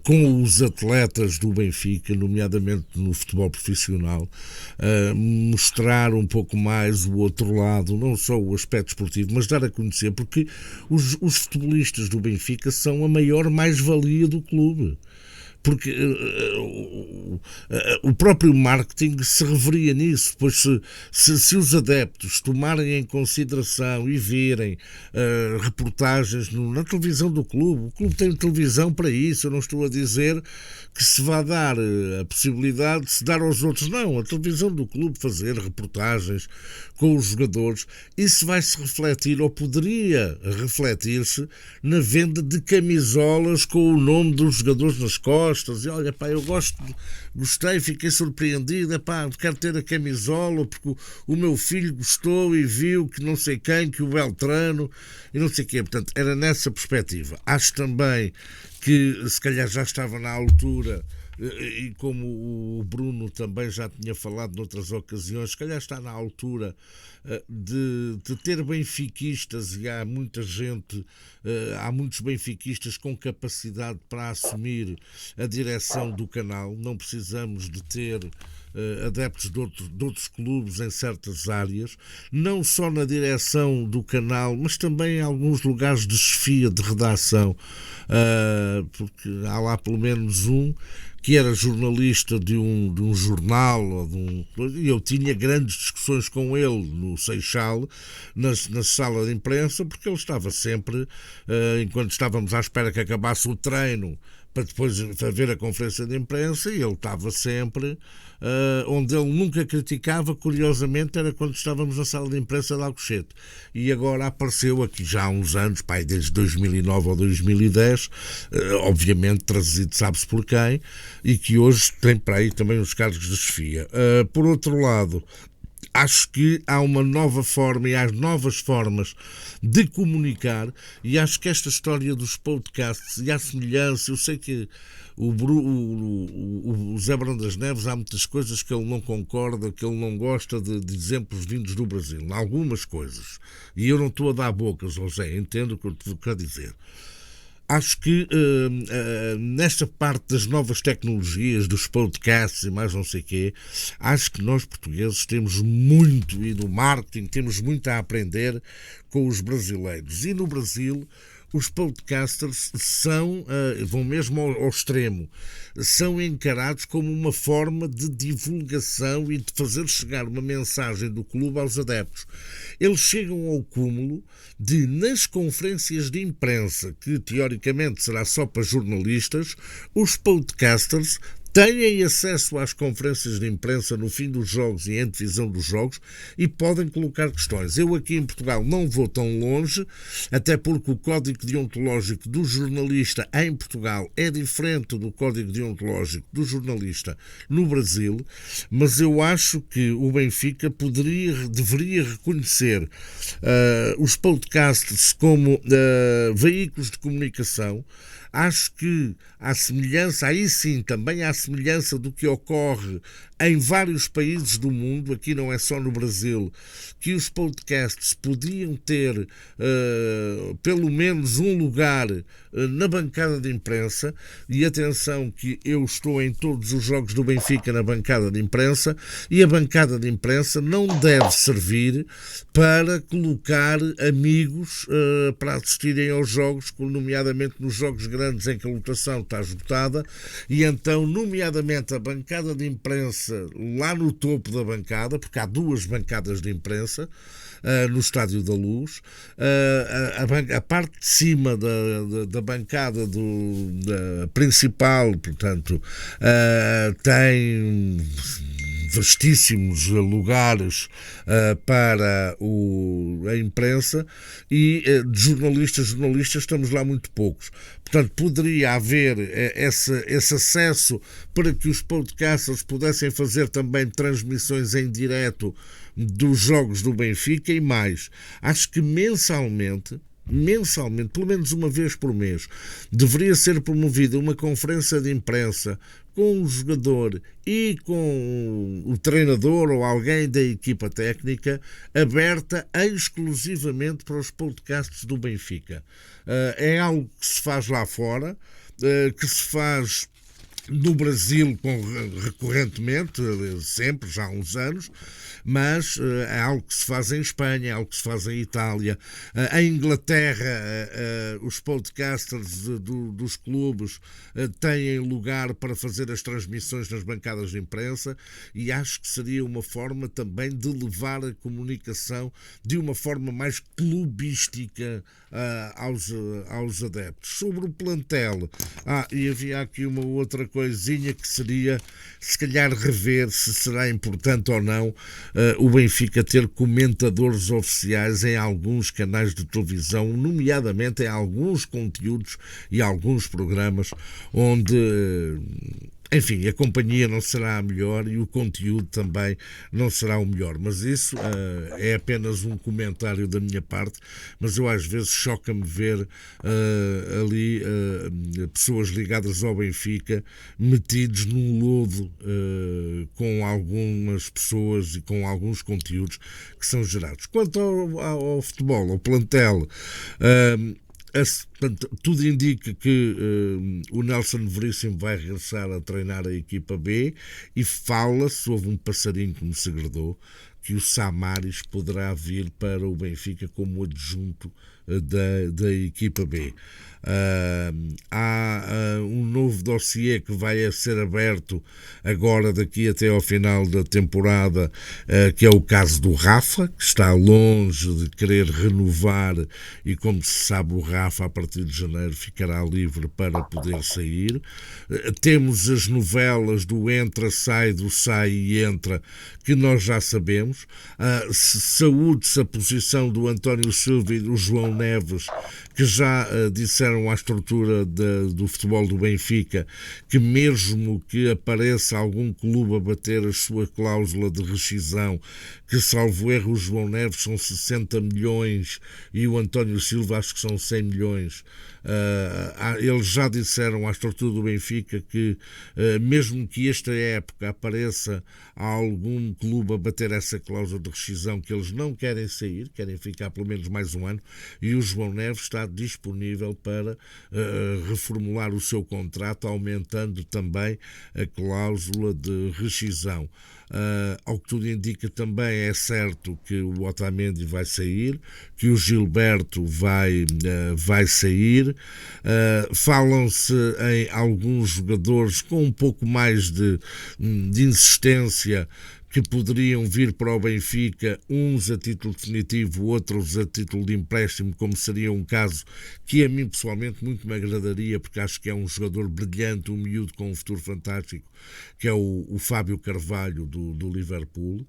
com os atletas do Benfica, nomeadamente no futebol profissional, mostrar um pouco mais o outro lado, não só o aspecto esportivo, mas dar a conhecer, porque os futebolistas do Benfica são a maior mais-valia do clube. Porque o próprio marketing se referia nisso, pois se os adeptos tomarem em consideração e verem reportagens na televisão do clube, o clube tem televisão para isso, eu não estou a dizer que se vá dar a possibilidade de se dar aos outros, não, a televisão do clube fazer reportagens com os jogadores, isso vai-se refletir, ou poderia refletir-se, na venda de camisolas com o nome dos jogadores nas costas, e olha, pá, eu gostei, fiquei surpreendido, pá, quero ter a camisola porque o meu filho gostou e viu que não sei quem, que o Beltrano, e não sei quê. Portanto, era nessa perspectiva. Acho também que se calhar já estava na altura, e como o Bruno também já tinha falado noutras ocasiões, se calhar está na altura de ter benfiquistas, e há muita gente, há muitos benfiquistas com capacidade para assumir a direção do canal. Não precisamos de ter adeptos de outros clubes em certas áreas, não só na direção do canal, mas também em alguns lugares de chefia de redação, porque há lá pelo menos um que era jornalista de um jornal, e eu tinha grandes discussões com ele no Seixal, na sala de imprensa, porque ele estava sempre, enquanto estávamos à espera que acabasse o treino, para depois haver a conferência de imprensa, e ele estava sempre, onde ele nunca criticava, curiosamente, era quando estávamos na sala de imprensa de Alcochete. E agora apareceu aqui já há uns anos, desde 2009 ou 2010, obviamente trazido sabe-se por quem, e que hoje tem para aí também os cargos de chefia. Por outro lado, acho que há uma nova forma e há novas formas de comunicar, e acho que esta história dos podcasts e a semelhança, eu sei que o Zé Brandas Neves, há muitas coisas que ele não concorda, que ele não gosta de exemplos vindos do Brasil, algumas coisas, e eu não estou a dar bocas ao Zé, entendo o que eu quero dizer. Acho que nesta parte das novas tecnologias, dos podcasts e mais não sei o quê, acho que nós portugueses temos muito, e do marketing temos muito a aprender com os brasileiros. E no Brasil os podcasters vão mesmo ao extremo, são encarados como uma forma de divulgação e de fazer chegar uma mensagem do clube aos adeptos. Eles chegam ao cúmulo de, nas conferências de imprensa, que teoricamente será só para jornalistas, os podcasters têm acesso às conferências de imprensa no fim dos jogos e em divisão dos jogos e podem colocar questões. Eu aqui em Portugal não vou tão longe, até porque o código deontológico do jornalista em Portugal é diferente do código deontológico do jornalista no Brasil, mas eu acho que o Benfica deveria reconhecer os podcasts como veículos de comunicação. Acho que à semelhança, aí sim, também à semelhança do que ocorre em vários países do mundo, aqui não é só no Brasil, que os podcasts podiam ter pelo menos um lugar na bancada de imprensa, e atenção que eu estou em todos os jogos do Benfica na bancada de imprensa, e a bancada de imprensa não deve servir para colocar amigos para assistirem aos jogos, nomeadamente nos jogos grandes em que a lotação está esgotada, e então, nomeadamente, a bancada de imprensa lá no topo da bancada, porque há duas bancadas de imprensa no Estádio da Luz, a parte de cima da bancada da principal, portanto, tem vastíssimos lugares para a imprensa, e de jornalistas estamos lá muito poucos. Portanto, poderia haver esse acesso para que os podcasters pudessem fazer também transmissões em direto dos jogos do Benfica, e mais, acho que mensalmente, pelo menos uma vez por mês, deveria ser promovida uma conferência de imprensa com o jogador e com o treinador ou alguém da equipa técnica, aberta exclusivamente para os podcasts do Benfica. É algo que se faz lá fora, que se faz no Brasil recorrentemente, sempre, já há uns anos, mas é algo que se faz em Espanha, é algo que se faz em Itália. Em Inglaterra, os podcasters dos clubes têm lugar para fazer as transmissões nas bancadas de imprensa, e acho que seria uma forma também de levar a comunicação de uma forma mais clubística aos adeptos. Sobre o plantel, e havia aqui uma outra coisinha que seria, se calhar, rever se será importante ou não o Benfica ter comentadores oficiais em alguns canais de televisão, nomeadamente em alguns conteúdos e alguns programas onde, enfim, a companhia não será a melhor e o conteúdo também não será o melhor. Mas isso é apenas um comentário da minha parte, mas eu às vezes choca-me ver ali pessoas ligadas ao Benfica metidos num lodo com algumas pessoas e com alguns conteúdos que são gerados. Quanto ao futebol, ao plantel, tudo indica que o Nelson Veríssimo vai regressar a treinar a equipa B, e fala-se, houve um passarinho que me segredou, que o Samaris poderá vir para o Benfica como adjunto da equipa B. Há um novo dossiê que vai ser aberto agora daqui até ao final da temporada, que é o caso do Rafa, que está longe de querer renovar, e como se sabe o Rafa a partir de janeiro ficará livre para poder sair. Temos as novelas do entra, sai, do sai e entra, que nós já sabemos. Saúde-se a posição do António Silva e do João Neves, que já disseram à estrutura do futebol do Benfica que mesmo que apareça algum clube a bater a sua cláusula de rescisão, que salvo erro o João Neves são 60 milhões e o António Silva acho que são 100 milhões, eles já disseram à estrutura do Benfica que mesmo que esta época apareça algum clube a bater essa cláusula de rescisão, que eles não querem sair, querem ficar pelo menos mais um ano, e o João Neves está disponível para reformular o seu contrato, aumentando também a cláusula de rescisão. Ao que tudo indica, também é certo que o Otamendi vai sair, que o Gilberto vai sair. Falam-se em alguns jogadores com um pouco mais de insistência que poderiam vir para o Benfica, uns a título definitivo, outros a título de empréstimo, como seria um caso que a mim pessoalmente muito me agradaria, porque acho que é um jogador brilhante, um miúdo com um futuro fantástico, que é o Fábio Carvalho do Liverpool.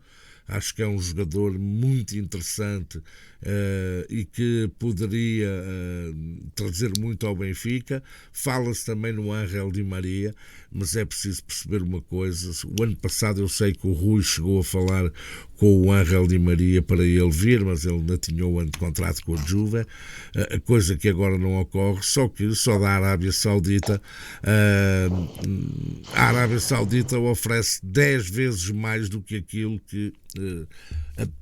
Acho que é um jogador muito interessante e que poderia trazer muito ao Benfica. Fala-se também no Ángel Di Maria, mas é preciso perceber uma coisa. O ano passado eu sei que o Rui chegou a falar com o Ángel Di Maria para ele vir, mas ele ainda tinha o ano de contrato com a Juve, coisa que agora não ocorre, só da Arábia Saudita. A Arábia Saudita oferece 10 vezes mais do que aquilo que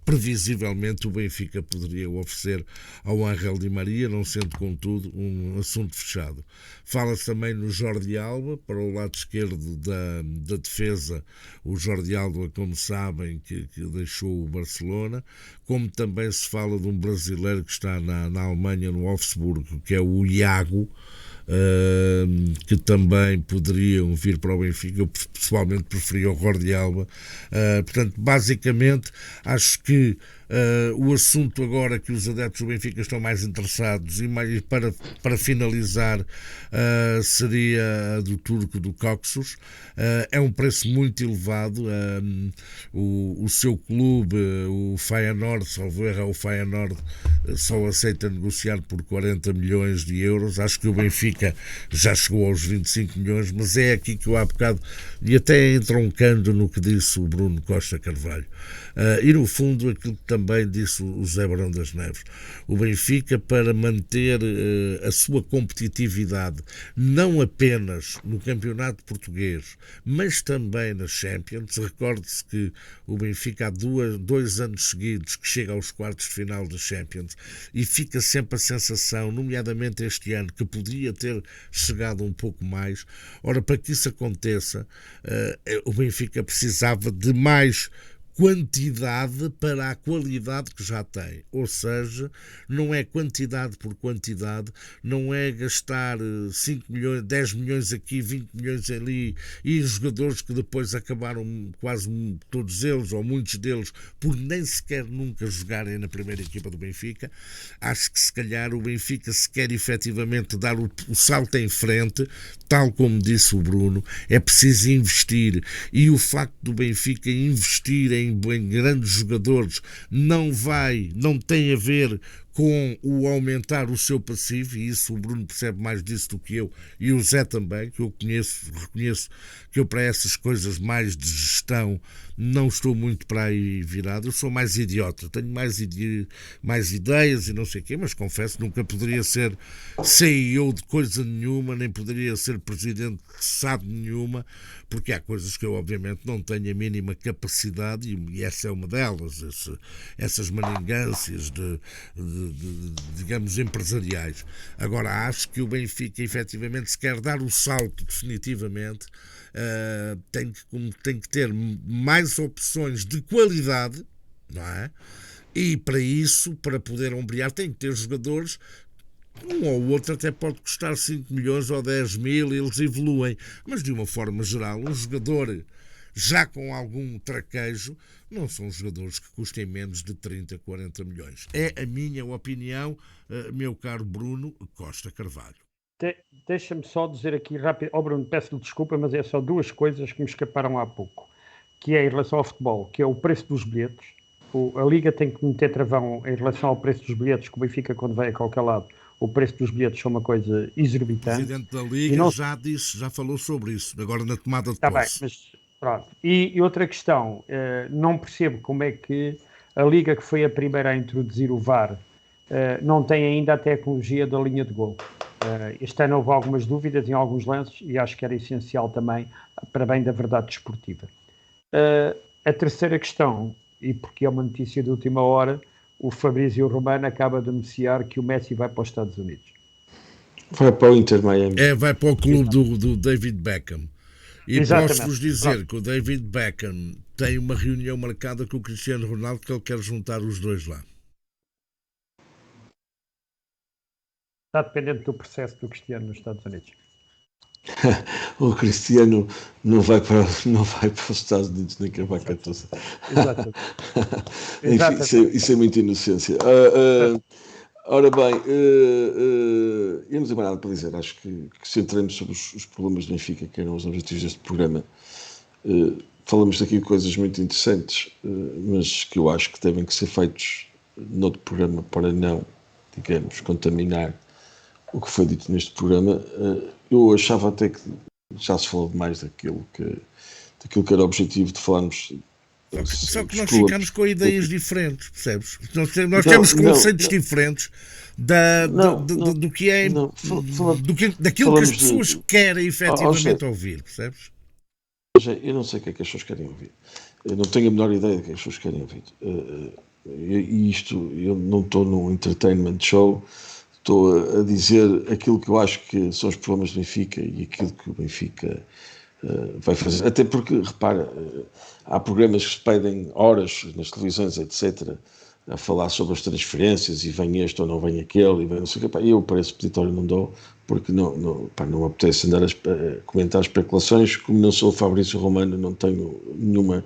previsivelmente o Benfica poderia oferecer ao Ángel Di Maria, não sendo contudo um assunto fechado. Fala-se também no Jordi Alba, para o lado esquerdo da defesa. O Jordi Alba, como sabem, que deixou o Barcelona, como também se fala de um brasileiro que está na Alemanha, no Wolfsburgo, que é o Iago, que também poderiam vir para o Benfica. Eu pessoalmente preferia o Jordi Alba. Portanto, basicamente, acho que o assunto agora que os adeptos do Benfica estão mais interessados, e mais, para finalizar, seria a do turco, do Coxus. É um preço muito elevado. O seu clube, o Feyenoord, salvo erro, o Feyenoord só aceita negociar por 40 milhões de euros. Acho que o Benfica já chegou aos 25 milhões, mas é aqui que eu há bocado, e até entroncando no que disse o Bruno Costa Carvalho, e no fundo aquilo que também disse o Zé Barão das Neves, o Benfica, para manter a sua competitividade não apenas no campeonato português, mas também na Champions. Recorde-se que o Benfica há 2 anos seguidos que chega aos quartos de final da Champions, e fica sempre a sensação, nomeadamente este ano, que podia ter chegado um pouco mais. Ora, para que isso aconteça, o Benfica precisava de mais quantidade para a qualidade que já tem, ou seja, não é quantidade por quantidade, não é gastar 5 milhões, 10 milhões aqui, 20 milhões ali, e jogadores que depois acabaram quase todos eles, ou muitos deles, por nem sequer nunca jogarem na primeira equipa do Benfica. Acho que se calhar o Benfica, se quer efetivamente dar o salto em frente, tal como disse o Bruno, é preciso investir, e o facto do Benfica investir em grandes jogadores não tem a ver com o aumentar o seu passivo, e isso o Bruno percebe mais disso do que eu, e o Zé também, que eu reconheço que eu para essas coisas mais de gestão não estou muito para aí virado. Eu sou mais idiota, tenho mais ideias e não sei o quê, mas confesso, nunca poderia ser CEO de coisa nenhuma, nem poderia ser presidente de SAD nenhuma, porque há coisas que eu obviamente não tenho a mínima capacidade, e essa é uma delas, essas maningâncias digamos, empresariais. Agora, acho que o Benfica, efetivamente, se quer dar o salto definitivamente, tem que ter mais opções de qualidade, não é? E para isso, para poder ombrear, tem que ter jogadores. Um ou outro até pode custar 5 milhões ou 10 mil, eles evoluem. Mas de uma forma geral, um jogador já com algum traquejo não são jogadores que custem menos de 30, 40 milhões. É a minha opinião, meu caro Bruno Costa Carvalho. Deixa-me só dizer aqui rápido, Bruno, peço-lhe desculpa, mas é só duas coisas que me escaparam há pouco, que é em relação ao futebol, que é o preço dos bilhetes. A Liga tem que meter travão em relação ao preço dos bilhetes, que o Benfica, quando vai a qualquer lado, o preço dos bilhetes é uma coisa exorbitante. O Presidente da Liga já falou sobre isso, agora na tomada de posse. Está bem, mas pronto. E outra questão, não percebo como é que a Liga, que foi a primeira a introduzir o VAR, não tem ainda a tecnologia da linha de gol. Este ano houve algumas dúvidas em alguns lances e acho que era essencial também para bem da verdade desportiva. A terceira questão, e porque é uma notícia de última hora, o Fabrício Romano acaba de anunciar que o Messi vai para os Estados Unidos. Vai para o Inter Miami. Vai para o clube do David Beckham. E posso-vos dizer que o David Beckham tem uma reunião marcada com o Cristiano Ronaldo, que ele quer juntar os dois lá. Está dependente do processo do Cristiano nos Estados Unidos. O Cristiano não vai para os Estados Unidos nem quer para 14. Exatamente. Enfim, isso é muita inocência. Ora bem, eu não tenho mais nada para dizer. Acho que se entramos sobre os problemas do Benfica, que eram os objetivos deste programa, falamos aqui de coisas muito interessantes, mas que eu acho que devem ser feitos noutro programa para não, digamos, contaminar o que foi dito neste programa. Eu achava até que já se falou demais daquilo que era o objetivo de falarmos. Só que nós ficamos com ideias diferentes, percebes? Nós temos conceitos diferentes do que é daquilo que as pessoas querem efetivamente ouvir, percebes? Eu não sei o que é que as pessoas querem ouvir. Eu não tenho a menor ideia do que as pessoas querem ouvir. E isto, eu não estou num entertainment show. Estou a dizer aquilo que eu acho que são os problemas do Benfica e aquilo que o Benfica vai fazer. Até porque, repara, há programas que se pedem horas nas televisões, etc., a falar sobre as transferências e vem este ou não vem aquele, e vem não sei o que. Eu para esse peditório não dou, porque não me apetece andar a comentar especulações. Como não sou o Fabrício Romano, não tenho nenhuma...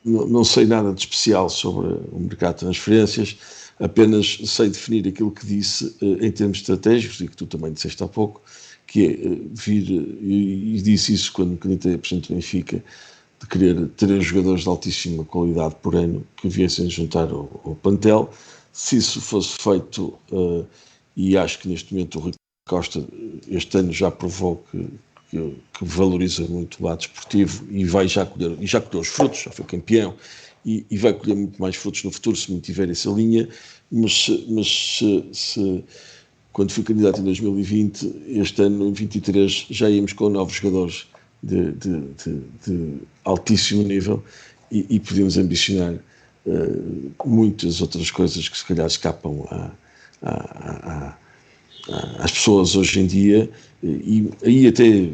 não sei nada de especial sobre o mercado de transferências. Apenas sei definir aquilo que disse em termos estratégicos, e que tu também disseste há pouco, que é vir, e disse isso quando me candidatei a presidente do Benfica, de querer 3 jogadores de altíssima qualidade por ano que viessem juntar ao plantel. Se isso fosse feito, e acho que neste momento o Rui Costa este ano já provou que valoriza muito o lado desportivo e já colheu os frutos, já foi campeão, e vai colher muito mais frutos no futuro se mantiver essa linha, mas se quando fui candidato em 2020, este ano, em 2023, já íamos com 9 jogadores de altíssimo nível e podíamos ambicionar muitas outras coisas que se calhar escapam às pessoas hoje em dia, e aí até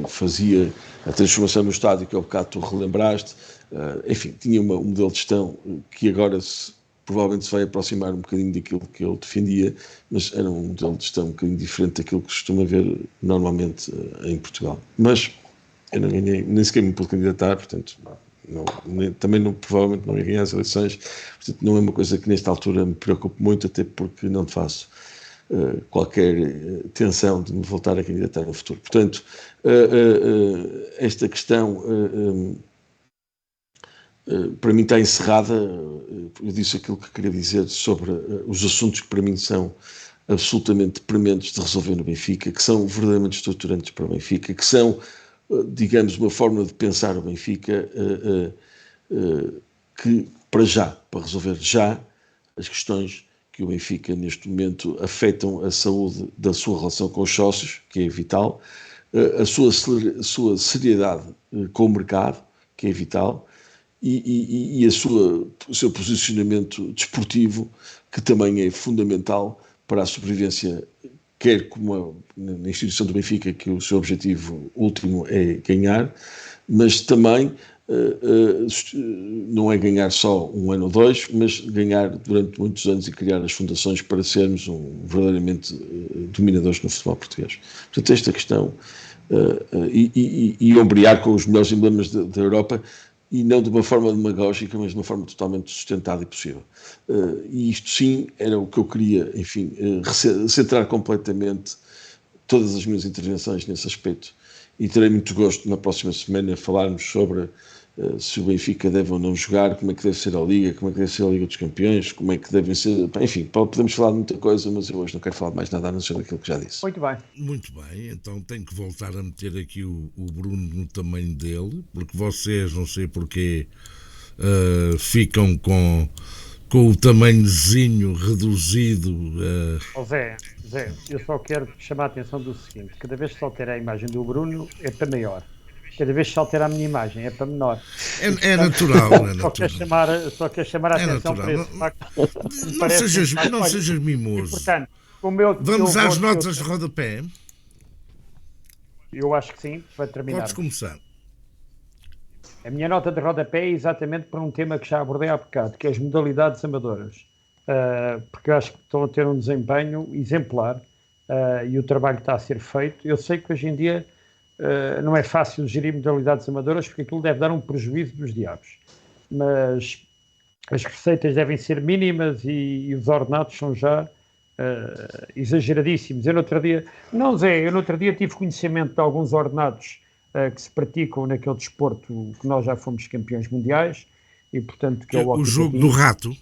fazia a transformação no estádio que ao bocado tu relembraste. Enfim, tinha um modelo de gestão que agora provavelmente se vai aproximar um bocadinho daquilo que eu defendia, mas era um modelo de gestão um bocadinho diferente daquilo que costuma ver normalmente em Portugal. Mas eu não ganhei, nem sequer me pude candidatar, portanto provavelmente não ia ganhar as eleições, portanto não é uma coisa que nesta altura me preocupe muito, até porque não faço qualquer tensão de me voltar a candidatar no futuro. Portanto, esta questão para mim está encerrada. Eu disse aquilo que queria dizer sobre os assuntos que para mim são absolutamente prementes de resolver no Benfica, que são verdadeiramente estruturantes para o Benfica, que são, digamos, uma forma de pensar o Benfica que para resolver já as questões que o Benfica neste momento afetam a saúde da sua relação com os sócios, que é vital, a sua seriedade com o mercado, que é vital, e o seu posicionamento desportivo, que também é fundamental para a sobrevivência, quer como na instituição do Benfica, que o seu objetivo último é ganhar, mas também não é ganhar só um ano ou dois, mas ganhar durante muitos anos e criar as fundações para sermos verdadeiramente dominadores no futebol português. Portanto, esta questão e ombrear com os melhores emblemas da Europa, e não de uma forma demagógica, mas de uma forma totalmente sustentada e possível. E isto sim era o que eu queria, enfim, centrar completamente todas as minhas intervenções nesse aspecto. E terei muito gosto na próxima semana falarmos sobre se o Benfica deve ou não jogar, como é que deve ser a Liga, como é que deve ser a Liga dos Campeões, como é que devem ser... Enfim, podemos falar de muita coisa, mas eu hoje não quero falar de mais nada a não ser daquilo que já disse. Muito bem. Muito bem, então tenho que voltar a meter aqui o Bruno no tamanho dele, porque vocês, não sei porquê, ficam com o tamanhozinho reduzido. Zé, eu só quero chamar a atenção do seguinte: cada vez que se altera a imagem do Bruno é para maior, cada vez que se altera a minha imagem é para menor. É natural, é natural. Só quero chamar a atenção para esse facto. Não sejas mimoso. E, portanto, vamos às notas de rodapé. Eu acho que sim, para terminar. Podes começar. A minha nota de rodapé é exatamente para um tema que já abordei há bocado, que é as modalidades amadoras. Porque eu acho que estão a ter um desempenho exemplar e o trabalho está a ser feito. Eu sei que hoje em dia não é fácil gerir modalidades amadoras, porque aquilo deve dar um prejuízo dos diabos. Mas as receitas devem ser mínimas e os ordenados são já exageradíssimos. Eu no outro dia tive conhecimento de alguns ordenados que se praticam naquele desporto que nós já fomos campeões mundiais, e portanto que é o jogo do rato,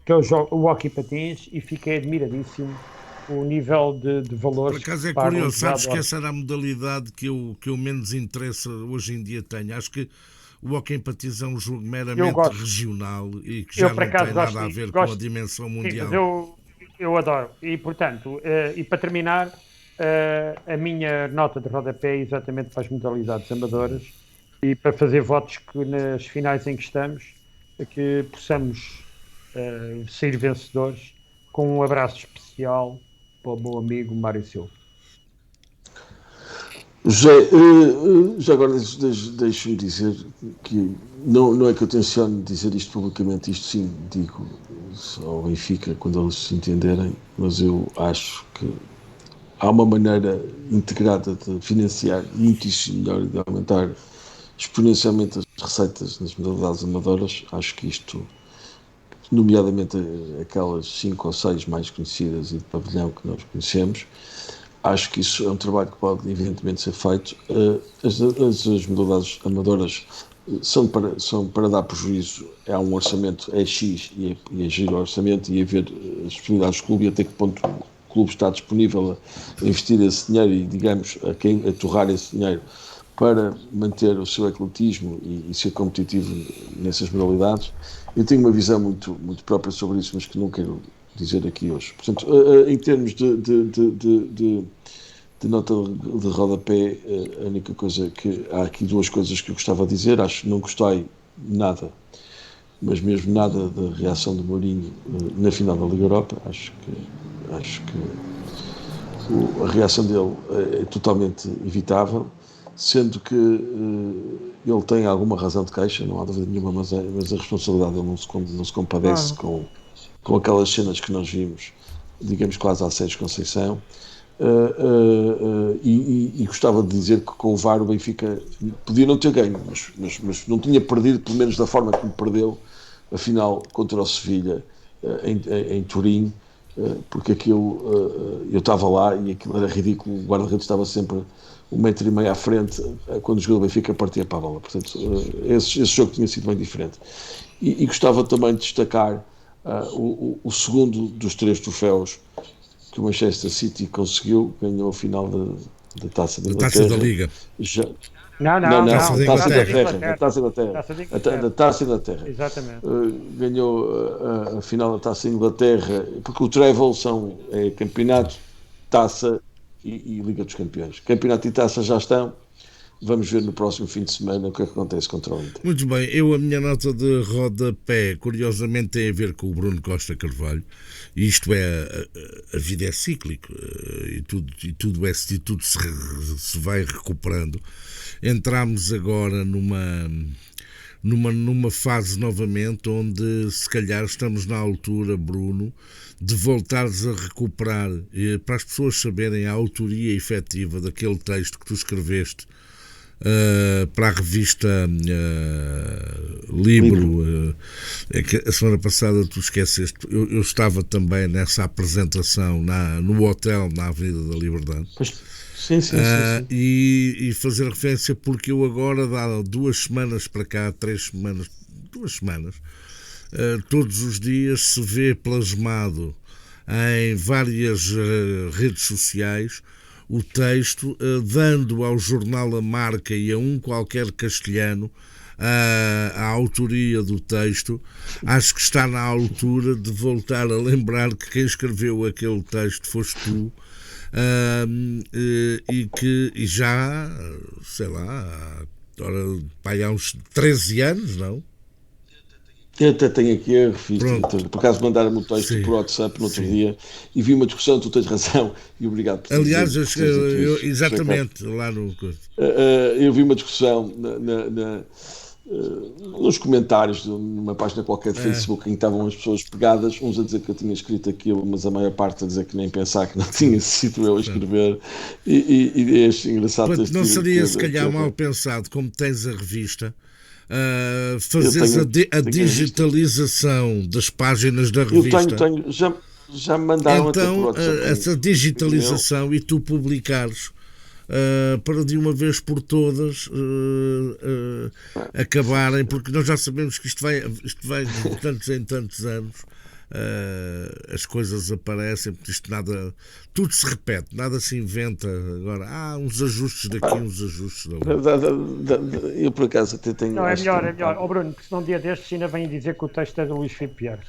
que é o hockey patins, e fiquei admiradíssimo o nível de valores. Por acaso é curioso, sabes que essa era a modalidade que eu menos interesse hoje em dia tenho. Acho que o hockey patins é um jogo meramente regional e que já não tem nada a ver com a dimensão mundial. Sim, mas eu adoro, e portanto, e para terminar, a minha nota de rodapé é exatamente para as modalidades amadoras, e para fazer votos que nas finais em que estamos, que possamos sair vencedores, com um abraço especial para o meu amigo Mário Silva. José, já agora deixe-me dizer que não é que eu tencione dizer isto publicamente, isto sim digo ao Benfica quando eles se entenderem, mas eu acho que há uma maneira integrada de financiar muitíssimo melhor e de aumentar exponencialmente as receitas nas modalidades amadoras. Acho que isto, nomeadamente aquelas 5 ou 6 mais conhecidas e de pavilhão que nós conhecemos, acho que isso é um trabalho que pode evidentemente ser feito. As modalidades amadoras são para dar prejuízo. Há um orçamento, é X, e é giro o orçamento, e é ver as possibilidades do clube e até que ponto o clube está disponível a investir esse dinheiro e, digamos, a torrar esse dinheiro para manter o seu ecletismo e ser competitivo nessas modalidades. Eu tenho uma visão muito, muito própria sobre isso, mas que não quero dizer aqui hoje. Portanto, em termos de nota de rodapé, a única coisa que... Há aqui duas coisas que eu gostava de dizer. Acho que não gostei nada, mas mesmo nada, da reação do Mourinho na final da Liga Europa. Acho que a reação dele é totalmente evitável, sendo que ele tem alguma razão de queixa, não há dúvida nenhuma, mas a responsabilidade ele não se compadece com aquelas cenas que nós vimos, digamos, quase à Sérgio Conceição. E gostava de dizer que com o VAR o Benfica podia não ter ganho, mas não tinha perdido, pelo menos da forma como perdeu a final contra o Sevilha em Turim, porque aquilo, eu estava lá e aquilo era ridículo. O guarda-redes estava sempre 1,5 metro à frente quando o jogador do Benfica partia para a bola. Portanto, esse jogo tinha sido bem diferente. E gostava também de destacar o segundo dos 3 troféus que o Manchester City conseguiu. Ganhou a final da Taça da Inglaterra. Taça da Liga. Não, Taça da Inglaterra. Taça da Inglaterra. Exatamente. Ganhou a final da Taça da Inglaterra, porque o treble é campeonato, taça e Liga dos Campeões. Campeonato e taça já estão. Vamos ver no próximo fim de semana o que acontece contra o Inter. Muito bem, a minha nota de rodapé, curiosamente, tem a ver com o Bruno Costa Carvalho. Isto é, a vida é cíclica e tudo se vai recuperando. Entramos agora numa fase novamente onde se calhar estamos na altura, Bruno, de voltares a recuperar, para as pessoas saberem a autoria efetiva daquele texto que tu escreveste para a revista Libro. É que a semana passada tu esqueceste, eu estava também nessa apresentação no hotel na Avenida da Liberdade. Sim. E fazer referência porque eu agora, há 2 semanas para cá, 3 semanas, 2 semanas, todos os dias se vê plasmado em várias redes sociais o texto, dando ao jornal A Marca e a um qualquer castelhano a autoria do texto. Acho que está na altura de voltar a lembrar que quem escreveu aquele texto foste tu. E já, sei lá, há uns 13 anos, não? Eu até tenho aqui a revista, por acaso mandaram-me o texto Sim. por WhatsApp no outro dia e vi uma discussão, tu tens razão, e obrigado por Aliás, dizer, exatamente, lá no... eu vi uma discussão nos comentários numa página qualquer de Facebook em que estavam as pessoas pegadas, uns a dizer que eu tinha escrito aquilo, mas a maior parte a dizer que nem pensar que não tinha sido eu a escrever, e achei engraçado. Não seria se calhar mal pensado, como tens a revista, fazeres a digitalização das páginas da revista. Eu tenho, já me mandaram então, até por WhatsApp, essa digitalização e tu publicares para de uma vez por todas acabarem, porque nós já sabemos que isto vai de tantos em tantos anos, as coisas aparecem, porque isto nada, tudo se repete, nada se inventa. Agora há uns ajustes daqui, uns ajustes dali. Eu por acaso até tenho. Não, é melhor. Bruno, porque senão um dia destes ainda vem dizer que o texto é do Luís Filipe Pierre.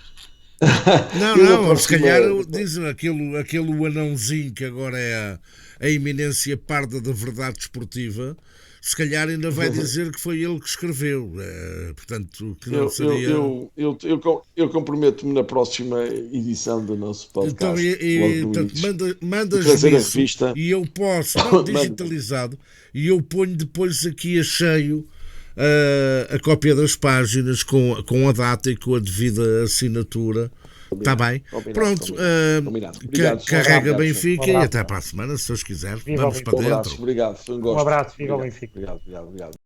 Não, se calhar dizem aquele anãozinho que agora é a eminência parda da verdade desportiva, se calhar ainda vai dizer que foi ele que escreveu. Portanto, que não seria... Eu comprometo-me na próxima edição do nosso podcast. Então, mandas-me isso revista. E eu posso, não digitalizado, e eu ponho depois aqui a cheio a cópia das páginas com a data e com a devida assinatura. Está bem? Pronto, carrega Benfica e até para a semana, se Deus quiser. Vamos para dentro. Obrigado, foi um gosto. Um abraço, viva o Benfica. Obrigado.